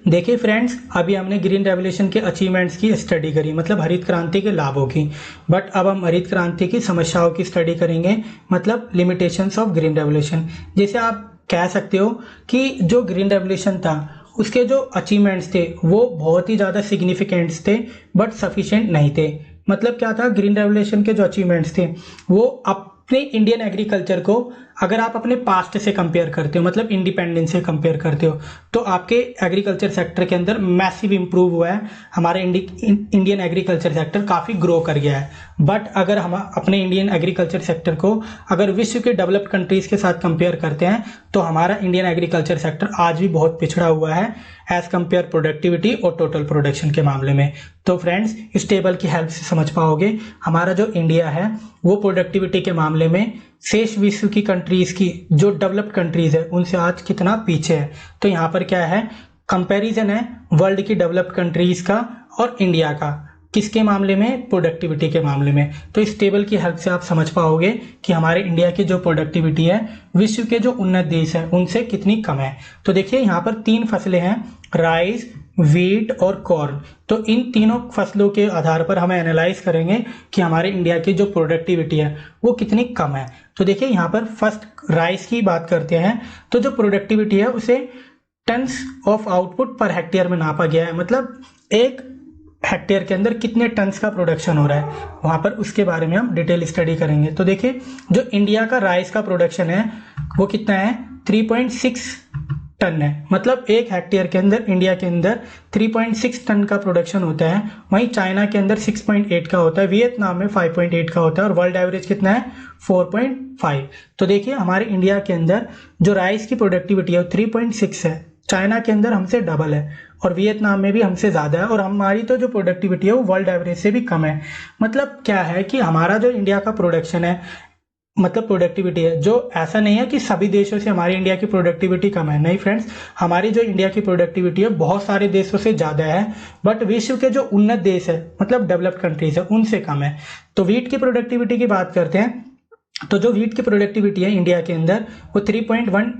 देखिए फ्रेंड्स, अभी हमने ग्रीन रेवोल्यूशन के अचीवमेंट्स की स्टडी करी, मतलब हरित क्रांति के लाभों की। बट अब हम हरित क्रांति की समस्याओं की स्टडी करेंगे, मतलब लिमिटेशंस ऑफ ग्रीन रेवोल्यूशन। जैसे आप कह सकते हो कि जो ग्रीन रेवोल्यूशन था उसके जो अचीवमेंट्स थे वो बहुत ही ज़्यादा सिग्निफिकेंट्स थे बट सफिशिएंट नहीं थे। मतलब क्या था, ग्रीन रेवोल्यूशन के जो अचीवमेंट्स थे वो अपने इंडियन एग्रीकल्चर को अगर आप अपने पास्ट से कंपेयर करते हो, मतलब इंडिपेंडेंस से कंपेयर करते हो, तो आपके एग्रीकल्चर सेक्टर के अंदर मैसिव इंप्रूव हुआ है। हमारे इंडियन एग्रीकल्चर सेक्टर काफ़ी ग्रो कर गया है। बट अगर हम अपने इंडियन एग्रीकल्चर सेक्टर को अगर विश्व के डेवलप्ड कंट्रीज़ के साथ कंपेयर करते हैं तो हमारा इंडियन एग्रीकल्चर सेक्टर आज भी बहुत पिछड़ा हुआ है एज कंपेयर प्रोडक्टिविटी और टोटल प्रोडक्शन के मामले में। तो फ्रेंड्स, इस टेबल की हेल्प से समझ पाओगे हमारा जो इंडिया है वो प्रोडक्टिविटी के मामले में शेष विश्व की कंट्रीज की जो डेवलप्ड कंट्रीज है उनसे आज कितना पीछे है। तो यहाँ पर क्या है, कंपैरिजन है वर्ल्ड की डेवलप्ड कंट्रीज का और इंडिया का, किसके मामले में, प्रोडक्टिविटी के मामले में। तो इस टेबल की हेल्प से आप समझ पाओगे कि हमारे इंडिया की जो प्रोडक्टिविटी है विश्व के जो उन्नत देश है उनसे कितनी कम है। तो देखिए यहाँ पर 3 फसलें हैं, राइस, वीट और कॉर्न। तो इन तीनों फसलों के आधार पर हमें एनालाइज करेंगे कि हमारे इंडिया की जो प्रोडक्टिविटी है वो कितनी कम है। तो देखिए यहाँ पर फर्स्ट राइस की बात करते हैं। तो जो प्रोडक्टिविटी है उसे tons of output per hectare में नापा गया है, मतलब एक हेक्टेयर के अंदर कितने टन्स का प्रोडक्शन हो रहा है वहाँ पर, उसके बारे में हम डिटेल स्टडी करेंगे। तो देखिए जो इंडिया का राइस का प्रोडक्शन है वो कितना है, 3.6 टन है। मतलब एक हेक्टेयर के अंदर इंडिया के अंदर 3.6 टन का प्रोडक्शन होता है। वहीं चाइना के अंदर 6.8 का होता है, वियतनाम में 5.8 का होता है और वर्ल्ड एवरेज कितना है, 4.5। तो देखिए हमारे इंडिया के अंदर जो राइस की प्रोडक्टिविटी है 3.6 है, चाइना के अंदर हमसे डबल है और वियतनाम में भी हमसे ज़्यादा है, और हमारी तो जो प्रोडक्टिविटी है वो वर्ल्ड एवरेज से भी कम है। मतलब क्या है कि हमारा जो इंडिया का प्रोडक्शन है, मतलब प्रोडक्टिविटी है, जो ऐसा नहीं है कि सभी देशों से हमारी इंडिया की प्रोडक्टिविटी कम है, नहीं फ्रेंड्स, हमारी जो इंडिया की प्रोडक्टिविटी है बहुत सारे देशों से ज़्यादा है, बट विश्व के जो उन्नत देश है मतलब डेवलप्ड कंट्रीज है उनसे कम है। तो वीट की प्रोडक्टिविटी की बात करते हैं। तो जो वीट की प्रोडक्टिविटी है इंडिया के अंदर वो 3.1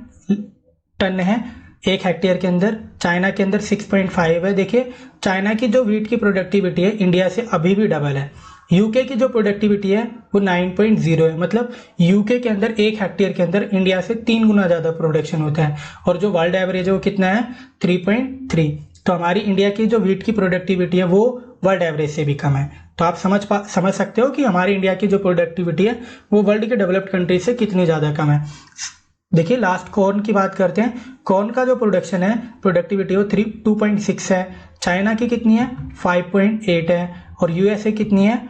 टन है एक हेक्टेयर के अंदर, चाइना के अंदर 6.5 है। देखिए चाइना की जो वीट की प्रोडक्टिविटी है इंडिया से अभी भी डबल है। यूके की जो प्रोडक्टिविटी है वो 9.0 है, मतलब यूके के अंदर एक हेक्टेयर के अंदर इंडिया से 3 गुना ज़्यादा प्रोडक्शन होता है, और जो वर्ल्ड एवरेज है वो कितना है, 3.3। तो हमारी इंडिया की जो वीट की प्रोडक्टिविटी है वो वर्ल्ड एवरेज से भी कम है। तो आप समझ सकते हो कि हमारी इंडिया की जो प्रोडक्टिविटी है वो वर्ल्ड के डेवलप्ड कंट्री से कितनी ज़्यादा कम है। देखिए लास्ट कॉर्न की बात करते हैं। कॉर्न का जो प्रोडक्शन है प्रोडक्टिविटी वो 2.6 है, चाइना की कितनी है, 5.8 है, और यूएसए कितनी है,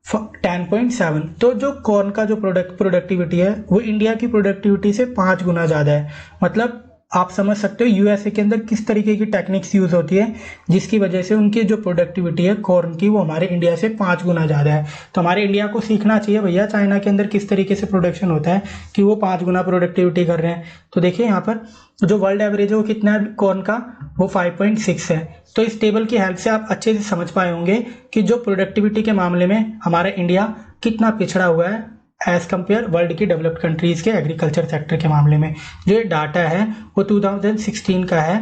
10.7। तो जो कॉर्न का जो प्रोडक्टिविटी है वो इंडिया की प्रोडक्टिविटी से 5 गुना ज़्यादा है। मतलब आप समझ सकते हो यूएसए के अंदर किस तरीके की टेक्निक्स यूज़ होती है जिसकी वजह से उनकी जो प्रोडक्टिविटी है कॉर्न की वो हमारे इंडिया से 5 गुना ज़्यादा है। तो हमारे इंडिया को सीखना चाहिए भैया चाइना के अंदर किस तरीके से प्रोडक्शन होता है कि वो 5 गुना प्रोडक्टिविटी कर रहे हैं। तो देखिए यहाँ पर जो वर्ल्ड एवरेज है वो कितना है कॉर्न का, वो 5.6 है। तो इस टेबल की हेल्प से आप अच्छे से समझ पाए होंगे कि जो प्रोडक्टिविटी के मामले में हमारा इंडिया कितना पिछड़ा हुआ है एज कंपेयर वर्ल्ड की डेवलप्ड कंट्रीज के एग्रीकल्चर सेक्टर के मामले में। जो ये डाटा है वो 2016 का है,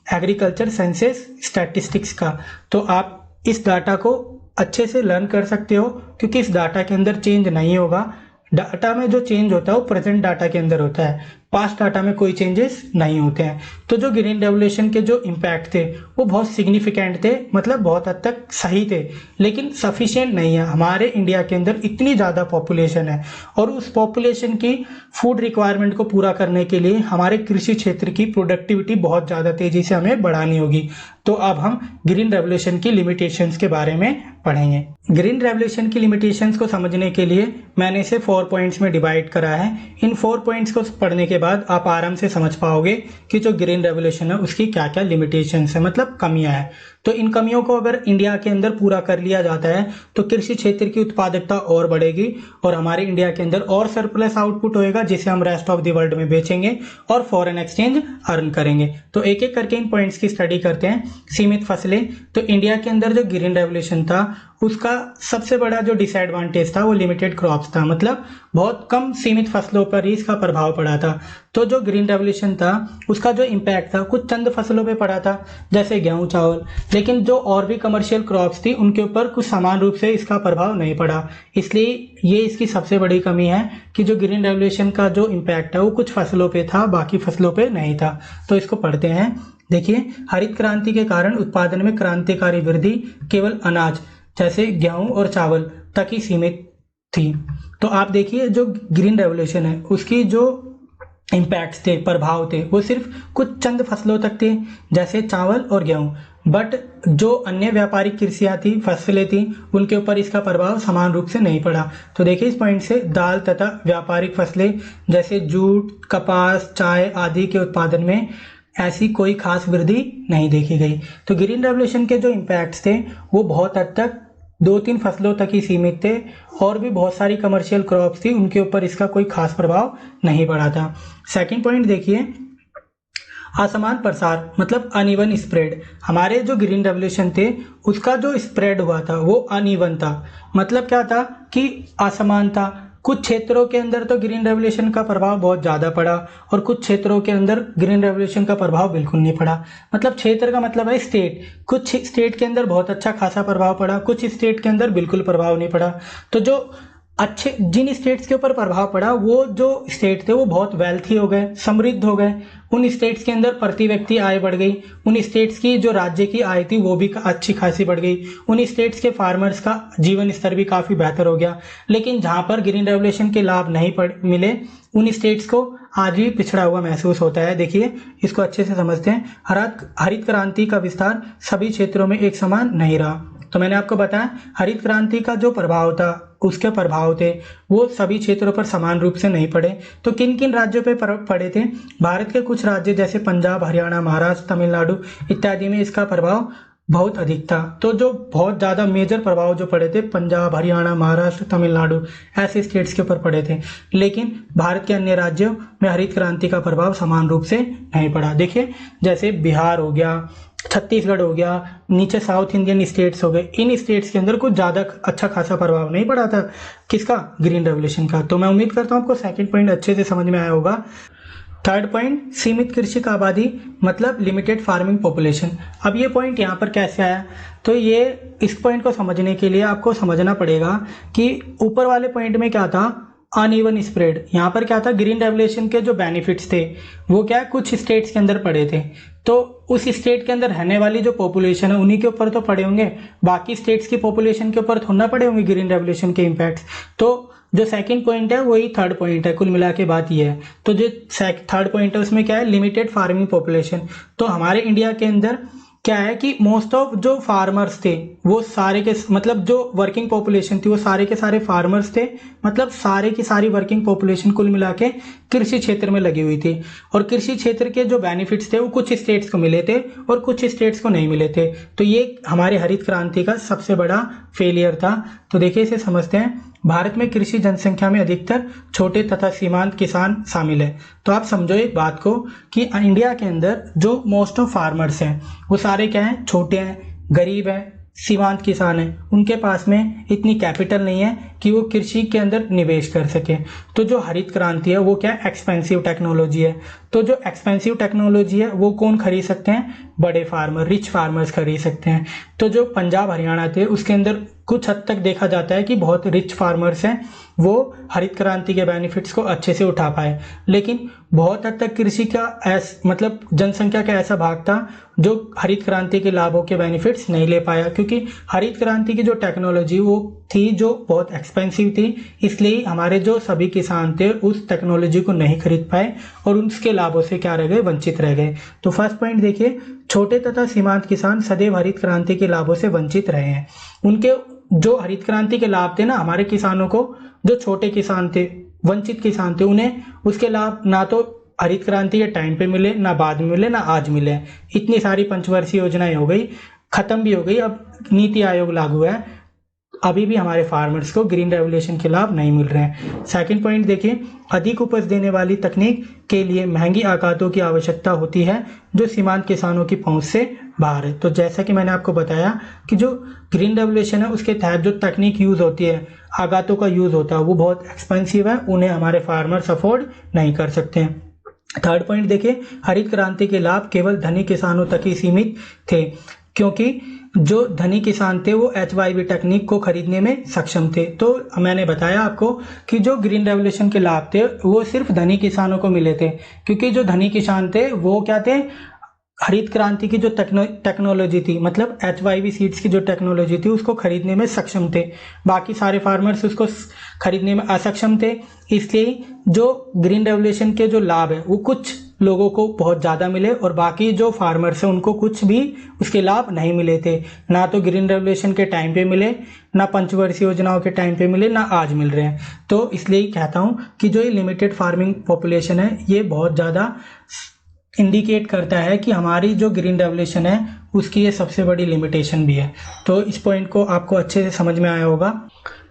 एग्रीकल्चर सेंसस स्टैटिस्टिक्स का। तो आप इस डाटा को अच्छे से लर्न कर सकते हो क्योंकि इस डाटा के अंदर चेंज नहीं होगा। डाटा में जो चेंज होता है वो प्रेजेंट डाटा के अंदर होता है, पास्ट डाटा में कोई चेंजेस नहीं होते हैं। तो जो ग्रीन रेवोल्यूशन के जो इम्पैक्ट थे वो बहुत सिग्निफिकेंट थे, मतलब बहुत हद तक सही थे, लेकिन सफिशिएंट नहीं है। हमारे इंडिया के अंदर इतनी ज़्यादा पॉपुलेशन है और उस पॉपुलेशन की फूड रिक्वायरमेंट को पूरा करने के लिए हमारे कृषि क्षेत्र की प्रोडक्टिविटी बहुत ज़्यादा तेज़ी से हमें बढ़ानी होगी। तो अब हम ग्रीन रेवोल्यूशन की लिमिटेशंस के बारे में पढ़ेंगे। ग्रीन रेवोल्यूशन की लिमिटेशंस को समझने के लिए मैंने इसे 4 पॉइंट्स में डिवाइड करा है। इन 4 पॉइंट्स को पढ़ने के बाद आप आराम से समझ पाओगे कि जो ग्रीन रेवोल्यूशन है उसकी क्या क्या लिमिटेशंस है, मतलब कमियां हैं। तो इन कमियों को अगर इंडिया के अंदर पूरा कर लिया जाता है तो कृषि क्षेत्र की उत्पादकता और बढ़ेगी और हमारे इंडिया के अंदर और सरप्लस आउटपुट होएगा जिसे हम रेस्ट ऑफ द वर्ल्ड में बेचेंगे और फॉरेन एक्सचेंज अर्न करेंगे। तो एक एक करके इन पॉइंट्स की स्टडी करते हैं। सीमित फसलें, तो इंडिया के अंदर जो ग्रीन रेवोल्यूशन था उसका सबसे बड़ा जो डिसएडवांटेज था वो लिमिटेड क्रॉप्स था, मतलब बहुत कम सीमित फसलों पर ही इसका प्रभाव पड़ा था। तो जो ग्रीन रेवोल्यूशन था उसका जो इम्पैक्ट था कुछ चंद फसलों पे पड़ा था जैसे गेहूं चावल, लेकिन जो और भी कमर्शियल क्रॉप्स थी उनके ऊपर कुछ समान रूप से इसका प्रभाव नहीं पड़ा। इसलिए ये इसकी सबसे बड़ी कमी है कि जो ग्रीन रेवोल्यूशन का जो इम्पैक्ट है वो कुछ फसलों पे था, बाकी फसलों पे नहीं था। तो इसको पढ़ते हैं। देखिए, हरित क्रांति के कारण उत्पादन में क्रांतिकारी वृद्धि केवल अनाज जैसे गेहूं और चावल तक ही सीमित थी। तो आप देखिए जो ग्रीन रेवोल्यूशन है उसकी जो इम्पैक्ट्स थे, प्रभाव थे, वो सिर्फ कुछ चंद फसलों तक थे, जैसे चावल और गेहूं। बट जो अन्य व्यापारिक कृषियाँ थी, फसलें थी, उनके ऊपर इसका प्रभाव समान रूप से नहीं पड़ा। तो देखिए इस पॉइंट से दाल तथा व्यापारिक फसलें जैसे जूट, कपास, चाय आदि के उत्पादन में ऐसी कोई खास वृद्धि नहीं देखी गई। तो ग्रीन रेवोल्यूशन के जो इम्पैक्ट्स थे वो बहुत हद तक 2-3 फसलों तक ही सीमित थे, और भी बहुत सारी कमर्शियल क्रॉप्स थी, उनके ऊपर इसका कोई खास प्रभाव नहीं पड़ा था। सेकंड पॉइंट देखिए, असमान प्रसार मतलब अनइवन स्प्रेड। हमारे जो ग्रीन रेवोल्यूशन थे उसका जो स्प्रेड हुआ था वो अनइवन था। मतलब क्या था कि असमान था। कुछ क्षेत्रों के अंदर तो ग्रीन रेवोल्यूशन का प्रभाव बहुत ज़्यादा पड़ा, और कुछ क्षेत्रों के अंदर ग्रीन रेवोल्यूशन का प्रभाव बिल्कुल नहीं पड़ा। मतलब क्षेत्र का मतलब है स्टेट। कुछ स्टेट के अंदर बहुत अच्छा खासा प्रभाव पड़ा, कुछ स्टेट के अंदर बिल्कुल प्रभाव नहीं पड़ा। तो जो अच्छे जिन स्टेट्स के ऊपर प्रभाव पड़ा, वो जो स्टेट थे वो बहुत वेल्थी हो गए, समृद्ध हो गए। उन स्टेट्स के अंदर प्रति व्यक्ति आय बढ़ गई। उन स्टेट्स की जो राज्य की आय थी वो भी अच्छी खासी बढ़ गई। उन स्टेट्स के फार्मर्स का जीवन स्तर भी काफ़ी बेहतर हो गया। लेकिन जहाँ पर ग्रीन रेवोल्यूशन के लाभ नहीं मिले, उन स्टेट्स को आज भी पिछड़ा हुआ महसूस होता है। देखिए इसको अच्छे से समझते हैं। हरित क्रांति का विस्तार सभी क्षेत्रों में एक समान नहीं रहा। तो मैंने आपको बताया हरित क्रांति का जो प्रभाव था, उसके प्रभाव थे, वो सभी क्षेत्रों पर समान रूप से नहीं पड़े। तो किन किन राज्यों पे पड़े थे? भारत के कुछ राज्य जैसे पंजाब, हरियाणा, महाराष्ट्र, तमिलनाडु इत्यादि में इसका प्रभाव बहुत अधिक था। तो जो बहुत ज़्यादा मेजर प्रभाव जो पड़े थे, पंजाब, हरियाणा, महाराष्ट्र, तमिलनाडु ऐसे स्टेट्स के ऊपर पड़े थे। लेकिन भारत के अन्य राज्यों में हरित क्रांति का प्रभाव समान रूप से नहीं पड़ा। देखिए जैसे बिहार हो गया, छत्तीसगढ़ हो गया, नीचे साउथ इंडियन स्टेट्स हो गए, इन स्टेट्स के अंदर कुछ ज़्यादा अच्छा खासा प्रभाव नहीं पड़ा था किसका? ग्रीन रेवोल्यूशन का। तो मैं उम्मीद करता हूँ आपको सेकंड पॉइंट अच्छे से समझ में आया होगा। थर्ड पॉइंट, सीमित कृषि का आबादी मतलब लिमिटेड फार्मिंग पॉपुलेशन। अब ये पॉइंट यहाँ पर कैसे आया? तो ये इस पॉइंट को समझने के लिए आपको समझना पड़ेगा कि ऊपर वाले पॉइंट में क्या था, अनइवन स्प्रेड। यहाँ पर क्या था, ग्रीन रेवोल्यूशन के जो बेनिफिट्स थे वो क्या कुछ स्टेट्स के अंदर पड़े थे। तो उस स्टेट के अंदर रहने वाली जो पॉपुलेशन है उन्हीं के ऊपर तो पड़े होंगे, बाकी स्टेट्स की पॉपुलेशन के ऊपर थोड़ा ना पड़े होंगे ग्रीन रेवोल्यूशन के इम्पैक्ट्स। तो जो सेकंड पॉइंट है वही थर्ड पॉइंट है, कुल मिला के बात ये है। तो जो थर्ड पॉइंट है उसमें क्या है, लिमिटेड फार्मिंग पॉपुलेशन। तो हमारे इंडिया के अंदर क्या है कि मोस्ट ऑफ जो फार्मर्स थे वो सारे के मतलब जो वर्किंग पॉपुलेशन थी वो सारे के सारे फार्मर्स थे। मतलब सारे की सारी वर्किंग पॉपुलेशन कुल मिला के कृषि क्षेत्र में लगी हुई थी, और कृषि क्षेत्र के जो बेनिफिट्स थे वो कुछ स्टेट्स को मिले थे और कुछ स्टेट्स को नहीं मिले थे। तो ये हमारे हरित क्रांति का सबसे बड़ा फेलियर था। तो देखिए इसे समझते हैं। भारत में कृषि जनसंख्या में अधिकतर छोटे तथा सीमांत किसान शामिल है। तो आप समझो एक बात को कि इंडिया के अंदर जो मोस्ट ऑफ फार्मर्स हैं वो सारे क्या हैं, छोटे हैं, गरीब हैं, सीमांत किसान हैं। उनके पास में इतनी कैपिटल नहीं है कि वो कृषि के अंदर निवेश कर सके। तो जो हरित क्रांति है वो क्या एक्सपेंसिव टेक्नोलॉजी है। तो जो एक्सपेंसिव टेक्नोलॉजी है वो कौन खरीद सकते हैं? बड़े फार्मर, रिच फार्मर्स खरीद सकते हैं। तो जो पंजाब हरियाणा थे उसके अंदर कुछ हद तक देखा जाता है कि बहुत रिच फार्मर्स हैं, वो हरित क्रांति के बेनिफिट्स को अच्छे से उठा पाए। लेकिन बहुत हद तक कृषि का मतलब जनसंख्या का ऐसा भाग था जो हरित क्रांति के लाभों के बेनिफिट्स नहीं ले पाया, क्योंकि हरित क्रांति की जो टेक्नोलॉजी वो थी जो बहुत एक्सपेंसिव थी। इसलिए हमारे जो सभी किसान थे उस टेक्नोलॉजी को नहीं खरीद पाए और उसके लाभों से क्या रह गए, वंचित रह गए। तो फर्स्ट पॉइंट देखिए, छोटे तथा सीमांत किसान सदैव हरित क्रांति के लाभों से वंचित रहे हैं। उनके जो हरित क्रांति के लाभ थे ना, हमारे किसानों को, जो छोटे किसान थे, वंचित किसान थे, उन्हें उसके लाभ ना तो हरित क्रांति के टाइम पे मिले, ना बाद में मिले, ना आज मिले। इतनी सारी पंचवर्षीय योजनाएं हो गई, खत्म भी हो गई, अब नीति आयोग लागू है, अभी भी हमारे फार्मर्स को ग्रीन रेवोल्यूशन के लाभ नहीं मिल रहे हैं। सेकंड पॉइंट देखिए, अधिक उपज देने वाली तकनीक के लिए महंगी आघातों की आवश्यकता होती है जो सीमांत किसानों की पहुंच से बाहर है। तो जैसा कि मैंने आपको बताया कि जो ग्रीन रेवोल्यूशन है उसके तहत जो तकनीक यूज होती है, आघातों का यूज होता है, वो बहुत एक्सपेंसिव है, उन्हें हमारे फार्मर्स अफोर्ड नहीं कर सकते हैं। थर्ड पॉइंट देखिए, हरित क्रांति के लाभ केवल धनी किसानों तक ही सीमित थे, क्योंकि जो धनी किसान थे वो HYV टेक्निक को खरीदने में सक्षम थे। तो मैंने बताया आपको कि जो ग्रीन रेवोल्यूशन के लाभ थे वो सिर्फ धनी किसानों को मिले थे, क्योंकि जो धनी किसान थे वो क्या थे, हरित क्रांति की जो टेक्नोलॉजी थी, मतलब HYV सीड्स की जो टेक्नोलॉजी थी, उसको खरीदने में सक्षम थे। बाकी सारे फार्मर्स उसको खरीदने में असक्षम थे। इसलिए जो ग्रीन रेवोल्यूशन के जो लाभ है वो कुछ लोगों को बहुत ज़्यादा मिले और बाकी जो फार्मर्स हैं उनको कुछ भी उसके लाभ नहीं मिले थे। ना तो ग्रीन रेवोल्यूशन के टाइम पे मिले, ना पंचवर्षीय योजनाओं के टाइम पे मिले, ना आज मिल रहे हैं। तो इसलिए कहता हूँ कि जो ये लिमिटेड फार्मिंग पॉपुलेशन है ये बहुत ज़्यादा इंडिकेट करता है कि हमारी जो ग्रीन रेवोल्यूशन है उसकी ये सबसे बड़ी लिमिटेशन भी है। तो इस पॉइंट को आपको अच्छे से समझ में आया होगा।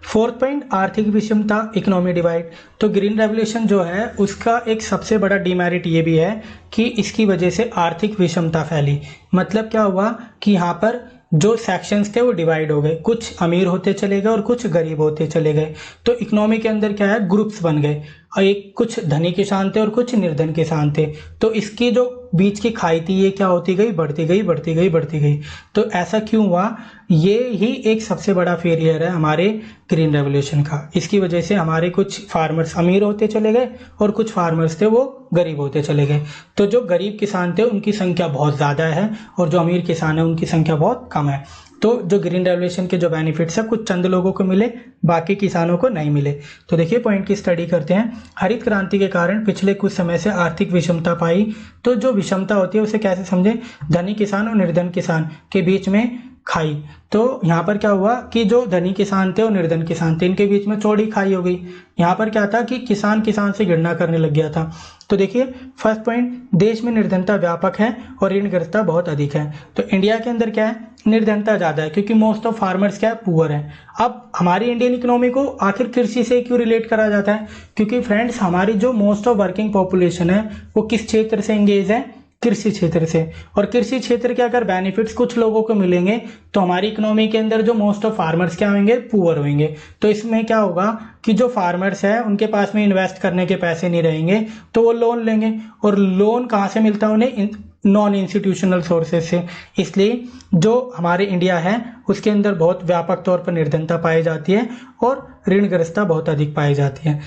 फोर्थ पॉइंट, आर्थिक विषमता, इकोनॉमी डिवाइड। तो ग्रीन रेवोल्यूशन जो है उसका एक सबसे बड़ा डिमेरिट ये भी है कि इसकी वजह से आर्थिक विषमता फैली। मतलब क्या हुआ कि यहाँ पर जो सेक्शंस थे वो डिवाइड हो गए, कुछ अमीर होते चले गए और कुछ गरीब होते चले गए। तो इकोनॉमी के अंदर क्या है, ग्रुप्स बन गए और एक कुछ धनी किसान थे और कुछ निर्धन किसान थे। तो इसकी जो बीच की खाई थी ये क्या होती गई, बढ़ती गई बढ़ती गई बढ़ती गई। तो ऐसा क्यों हुआ, ये ही एक सबसे बड़ा फेलियर है हमारे ग्रीन रेवोल्यूशन का। इसकी वजह से हमारे कुछ फार्मर्स अमीर होते चले गए और कुछ फार्मर्स थे वो गरीब होते चले गए। तो जो गरीब किसान थे उनकी संख्या बहुत ज़्यादा है और जो अमीर किसान है उनकी संख्या बहुत कम है। तो जो ग्रीन रेवोल्यूशन के जो बेनिफिट्स है कुछ चंद लोगों को मिले, बाकी किसानों को नहीं मिले। तो देखिए पॉइंट की स्टडी करते हैं। हरित क्रांति के कारण पिछले कुछ समय से आर्थिक विषमता पाई। तो जो विषमता होती है उसे कैसे समझें, धनी किसान और निर्धन किसान के बीच में खाई। तो यहाँ पर क्या हुआ कि जो धनी किसान थे और निर्धन किसान थे इनके बीच में चौड़ी खाई हो गई। यहाँ पर क्या था कि किसान किसान से घृणा करने लग गया था। तो देखिए फर्स्ट पॉइंट, देश में निर्धनता व्यापक है और ऋणग्रस्तता बहुत अधिक है। तो इंडिया के अंदर क्या है, निर्धनता ज़्यादा है क्योंकि मोस्ट ऑफ फार्मर्स क्या है, पुअर है। अब हमारी इंडियन इकोनॉमी को आखिर कृषि से क्यों रिलेट करा जाता है, क्योंकि फ्रेंड्स हमारी जो मोस्ट ऑफ वर्किंग पॉपुलेशन है वो किस क्षेत्र से एंगेज है, कृषि क्षेत्र से। और कृषि क्षेत्र के अगर बेनिफिट्स कुछ लोगों को मिलेंगे तो हमारी इकोनॉमी के अंदर जो मोस्ट ऑफ फार्मर्स क्या होंगे, पुअर होंगे। तो इसमें क्या होगा कि जो फार्मर्स है उनके पास में इन्वेस्ट करने के पैसे नहीं रहेंगे तो वो लोन लेंगे, और लोन कहाँ से मिलता है उन्हें, नॉन इंस्टीट्यूशनल सोर्सेज से। इसलिए जो हमारे इंडिया है उसके अंदर बहुत व्यापक तौर पर निर्धनता पाई जाती है और ऋणग्रस्तता बहुत अधिक पाई जाती है।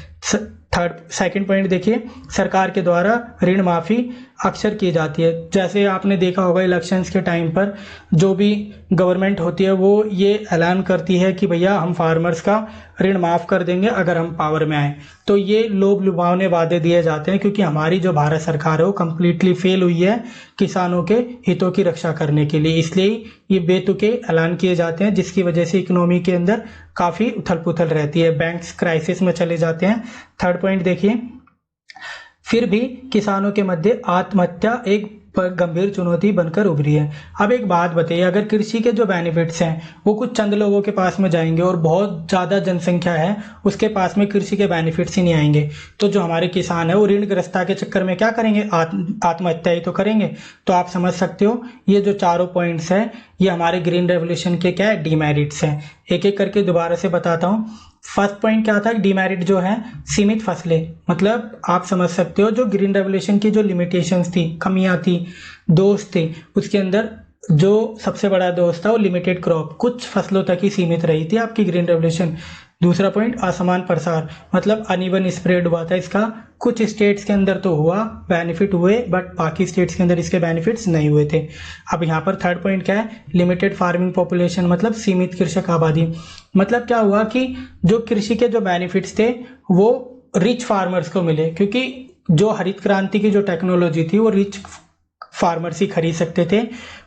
सेकंड पॉइंट देखिए, सरकार के द्वारा ऋण माफी अक्सर की जाती है। जैसे आपने देखा होगा इलेक्शंस के टाइम पर जो भी गवर्नमेंट होती है वो ये ऐलान करती है कि भैया हम फार्मर्स का ऋण माफ़ कर देंगे अगर हम पावर में आए। तो ये लोभ लुभावने वादे दिए जाते हैं क्योंकि हमारी जो भारत सरकार है वो कम्प्लीटली फेल हुई है किसानों के हितों की रक्षा करने के लिए। इसलिए ये बेतुके ऐलान किए जाते हैं जिसकी वजह से इकोनॉमी के अंदर काफ़ी उथल पुथल रहती है, बैंक्स क्राइसिस में चले जाते हैं। थर्ड पॉइंट देखिए, फिर भी किसानों के मध्य आत्महत्या एक गंभीर चुनौती बनकर उभरी है। अब एक बात बताइए, अगर कृषि के जो बेनिफिट्स हैं वो कुछ चंद लोगों के पास में जाएंगे और बहुत ज़्यादा जनसंख्या है उसके पास में कृषि के बेनिफिट्स ही नहीं आएंगे, तो जो हमारे किसान है वो ऋणग्रस्तता के चक्कर में क्या करेंगे, आत्महत्या ही तो करेंगे। तो आप समझ सकते हो ये जो चारों पॉइंट्स हैं ये हमारे ग्रीन रेवोल्यूशन के क्या है, डीमेरिट्स हैं। एक एक करके दोबारा से बताता हूँ। फर्स्ट पॉइंट क्या था, डीमेरिट जो है सीमित फसलें, मतलब आप समझ सकते हो जो ग्रीन रेवोल्यूशन की जो लिमिटेशंस थी, कमियां थी, दोष थे, उसके अंदर जो सबसे बड़ा दोष था वो लिमिटेड क्रॉप, कुछ फसलों तक ही सीमित रही थी आपकी ग्रीन रेवोल्यूशन। दूसरा पॉइंट, असमान प्रसार, मतलब अनइवन स्प्रेड हुआ था इसका। कुछ स्टेट्स के अंदर तो हुआ, बेनिफिट हुए, बट बाकी स्टेट्स के अंदर इसके बेनिफिट्स नहीं हुए थे। अब यहाँ पर थर्ड पॉइंट क्या है, लिमिटेड फार्मिंग पॉपुलेशन, मतलब सीमित कृषक आबादी। मतलब क्या हुआ कि जो कृषि के जो बेनिफिट्स थे वो रिच फार्मर्स को मिले, क्योंकि जो हरित क्रांति की जो टेक्नोलॉजी थी वो रिच फार्मर्स ही खरीद सकते थे,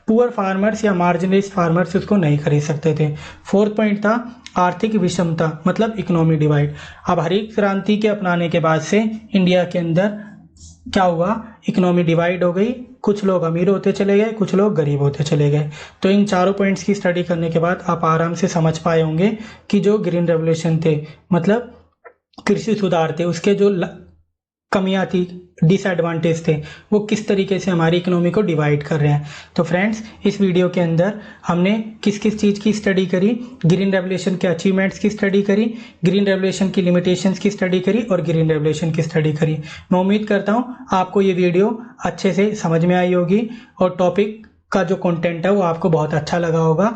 पुअर फार्मर्स या मार्जिनलाइज्ड फार्मर्स उसको नहीं खरीद सकते थे। फोर्थ पॉइंट था आर्थिक विषमता, मतलब इकोनॉमी डिवाइड। अब हरित क्रांति के अपनाने के बाद से इंडिया के अंदर क्या हुआ, इकोनॉमी डिवाइड हो गई, कुछ लोग अमीर होते चले गए, कुछ लोग गरीब होते चले गए। तो इन चारों पॉइंट्स की स्टडी करने के बाद आप आराम से समझ पाए होंगे कि जो ग्रीन रेवोल्यूशन थे, मतलब कृषि सुधार थे, उसके जो कमियां थी, डिसएडवांटेज थे, वो किस तरीके से हमारी इकोनॉमी को डिवाइड कर रहे हैं। तो फ्रेंड्स इस वीडियो के अंदर हमने किस किस चीज़ की स्टडी करी, ग्रीन रेवोल्यूशन के अचीवमेंट्स की स्टडी करी, ग्रीन रेवोल्यूशन की लिमिटेशंस की स्टडी करी और ग्रीन रेवोल्यूशन की स्टडी करी। मैं उम्मीद करता हूँ आपको ये वीडियो अच्छे से समझ में आई होगी और टॉपिक का जो कंटेंट है वो आपको बहुत अच्छा लगा होगा।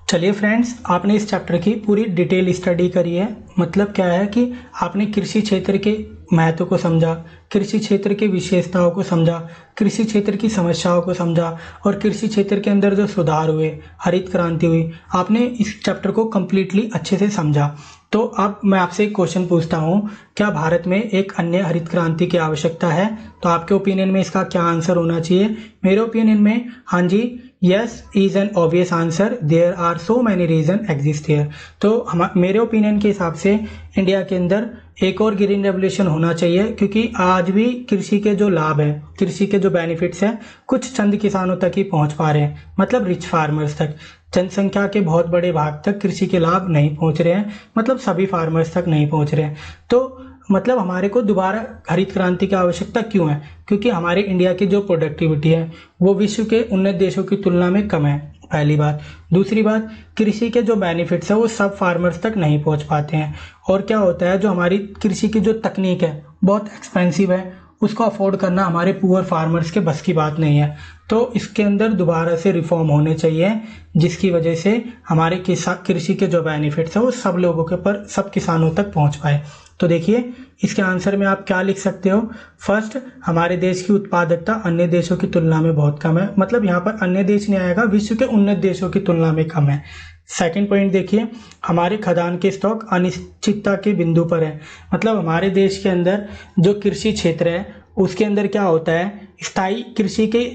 चलिए फ्रेंड्स, आपने इस चैप्टर की पूरी डिटेल स्टडी करी है। मतलब क्या है कि आपने कृषि क्षेत्र के महत्व को समझा, कृषि क्षेत्र की विशेषताओं को समझा, कृषि क्षेत्र की समस्याओं को समझा और कृषि क्षेत्र के अंदर जो सुधार हुए, हरित क्रांति हुई, आपने इस चैप्टर को कम्प्लीटली अच्छे से समझा। तो अब मैं आपसे एक क्वेश्चन पूछता हूँ, क्या भारत में एक अन्य हरित क्रांति की आवश्यकता है? तो आपके ओपिनियन में इसका क्या आंसर होना चाहिए? मेरे ओपिनियन में हाँ जी, yes is an obvious answer, there are so many reason exist here. तो मेरे ओपिनियन के हिसाब से इंडिया के अंदर एक और ग्रीन रेवोल्यूशन होना चाहिए, क्योंकि आज भी कृषि के जो लाभ है, कृषि के जो बेनिफिट्स हैं, कुछ चंद किसानों तक ही पहुंच पा रहे हैं, मतलब रिच फार्मर्स तक। जनसंख्या के बहुत बड़े भाग तक कृषि के लाभ नहीं पहुंच रहे हैं, मतलब सभी फार्मर्स तक नहीं पहुंच रहे हैं। तो मतलब हमारे को दोबारा हरित क्रांति की आवश्यकता क्यों है? क्योंकि हमारे इंडिया की जो प्रोडक्टिविटी है वो विश्व के उन्नत देशों की तुलना में कम है, पहली बात। दूसरी बात, कृषि के जो बेनिफिट्स है वो सब फार्मर्स तक नहीं पहुंच पाते हैं। और क्या होता है, जो हमारी कृषि की जो तकनीक है बहुत एक्सपेंसिव है, उसको अफोर्ड करना हमारे पुअर फार्मर्स के बस की बात नहीं है। तो इसके अंदर दोबारा से रिफॉर्म होने चाहिए, जिसकी वजह से हमारे कृषि के जो बेनिफिट्स है वो सब लोगों के ऊपर, सब किसानों तक पहुंच पाए। तो देखिए इसके आंसर में आप क्या लिख सकते हो। फर्स्ट, हमारे देश की उत्पादकता अन्य देशों की तुलना में बहुत कम है, मतलब यहाँ पर अन्य देश नहीं आएगा, विश्व के उन्नत देशों की तुलना में कम है। सेकंड पॉइंट देखिए, हमारे खदान के स्टॉक अनिश्चितता के बिंदु पर है, मतलब हमारे देश के अंदर जो कृषि क्षेत्र है उसके अंदर क्या होता है, स्थायी कृषि के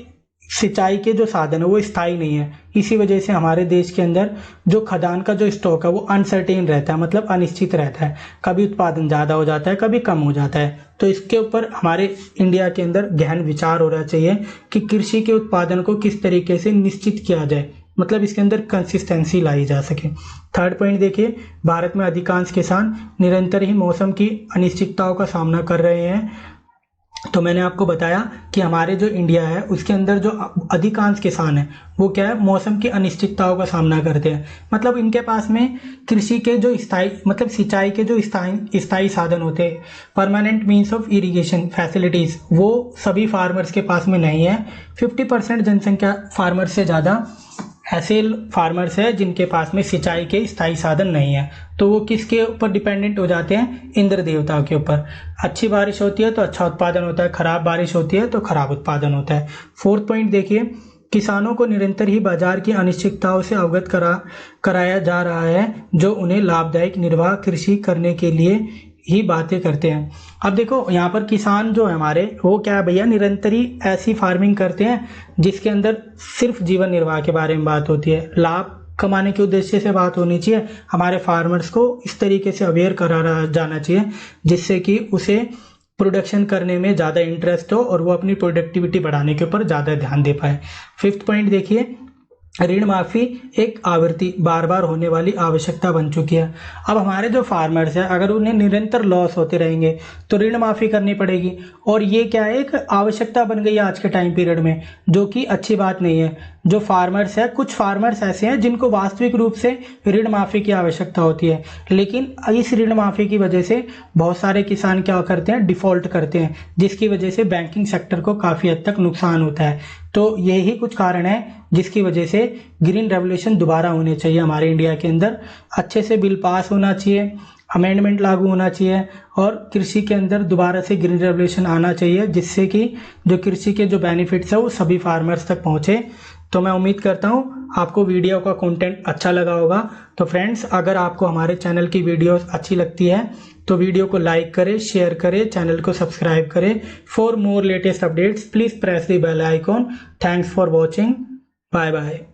सिंचाई के जो साधन है वो स्थायी नहीं है। इसी वजह से हमारे देश के अंदर जो खदान का जो स्टॉक है वो अनसर्टेन रहता है, मतलब अनिश्चित रहता है, कभी उत्पादन ज़्यादा हो जाता है, कभी कम हो जाता है। तो इसके ऊपर हमारे इंडिया के अंदर गहन विचार हो रहा चाहिए कि कृषि के उत्पादन को किस तरीके से निश्चित किया जाए, मतलब इसके अंदर कंसिस्टेंसी लाई जा सके। थर्ड पॉइंट देखिए, भारत में अधिकांश किसान निरंतर ही मौसम की अनिश्चितताओं का सामना कर रहे हैं। तो मैंने आपको बताया कि हमारे जो इंडिया है उसके अंदर जो अधिकांश किसान हैं वो क्या है, मौसम की अनिश्चितताओं का सामना करते हैं। मतलब इनके पास में कृषि के जो स्थायी, मतलब सिंचाई के जो स्थायी साधन होते हैं, permanent means of irrigation facilities, वो सभी फार्मर्स के पास में नहीं है। 50% जनसंख्या फार्मर्स से ज़्यादा ऐसे फार्मर्स हैं जिनके पास में सिंचाई के स्थायी साधन नहीं है। तो वो किसके ऊपर डिपेंडेंट हो जाते हैं? इंद्र देवता के ऊपर। अच्छी बारिश होती है तो अच्छा उत्पादन होता है, खराब बारिश होती है तो खराब उत्पादन होता है। फोर्थ पॉइंट देखिए, किसानों को निरंतर ही बाजार की अनिश्चितताओं से अवगत कराया जा रहा है, जो उन्हें लाभदायक निर्वाह कृषि करने के लिए ही बातें करते हैं। अब देखो यहाँ पर किसान जो है हमारे, वो क्या है भैया, निरंतर ही ऐसी फार्मिंग करते हैं जिसके अंदर सिर्फ जीवन निर्वाह के बारे में बात होती है, लाभ कमाने के उद्देश्य से बात होनी चाहिए। हमारे फार्मर्स को इस तरीके से अवेयर करा जाना चाहिए जिससे कि उसे प्रोडक्शन करने में ज़्यादा इंटरेस्ट हो और वो अपनी प्रोडक्टिविटी बढ़ाने के ऊपर ज़्यादा ध्यान दे पाए। फिफ्थ पॉइंट देखिए, ऋण माफ़ी एक आवृत्ति बार बार होने वाली आवश्यकता बन चुकी है। अब हमारे जो फार्मर्स हैं, अगर उन्हें निरंतर लॉस होते रहेंगे तो ऋण माफ़ी करनी पड़ेगी, और ये क्या है, एक आवश्यकता बन गई है आज के टाइम पीरियड में, जो कि अच्छी बात नहीं है। जो फार्मर्स है, कुछ फार्मर्स ऐसे हैं जिनको वास्तविक रूप से ऋण माफ़ी की आवश्यकता होती है, लेकिन इस ऋण माफ़ी की वजह से बहुत सारे किसान क्या करते हैं, डिफ़ॉल्ट करते हैं, जिसकी वजह से बैंकिंग सेक्टर को काफ़ी हद तक नुकसान होता है। तो यही कुछ कारण है जिसकी वजह से ग्रीन रेवोल्यूशन दोबारा होने चाहिए हमारे इंडिया के अंदर। अच्छे से बिल पास होना चाहिए, अमेंडमेंट लागू होना चाहिए, और कृषि के अंदर दोबारा से ग्रीन रेवोल्यूशन आना चाहिए, जिससे कि जो कृषि के जो बेनिफिट्स है वो सभी फार्मर्स तक पहुँचे। तो मैं उम्मीद करता हूँ आपको वीडियो का कंटेंट अच्छा लगा होगा। तो फ्रेंड्स, अगर आपको हमारे चैनल की वीडियोस अच्छी लगती है तो वीडियो को लाइक करें, शेयर करें, चैनल को सब्सक्राइब करें। For more latest updates please press the bell icon. Thanks for watching. Bye bye.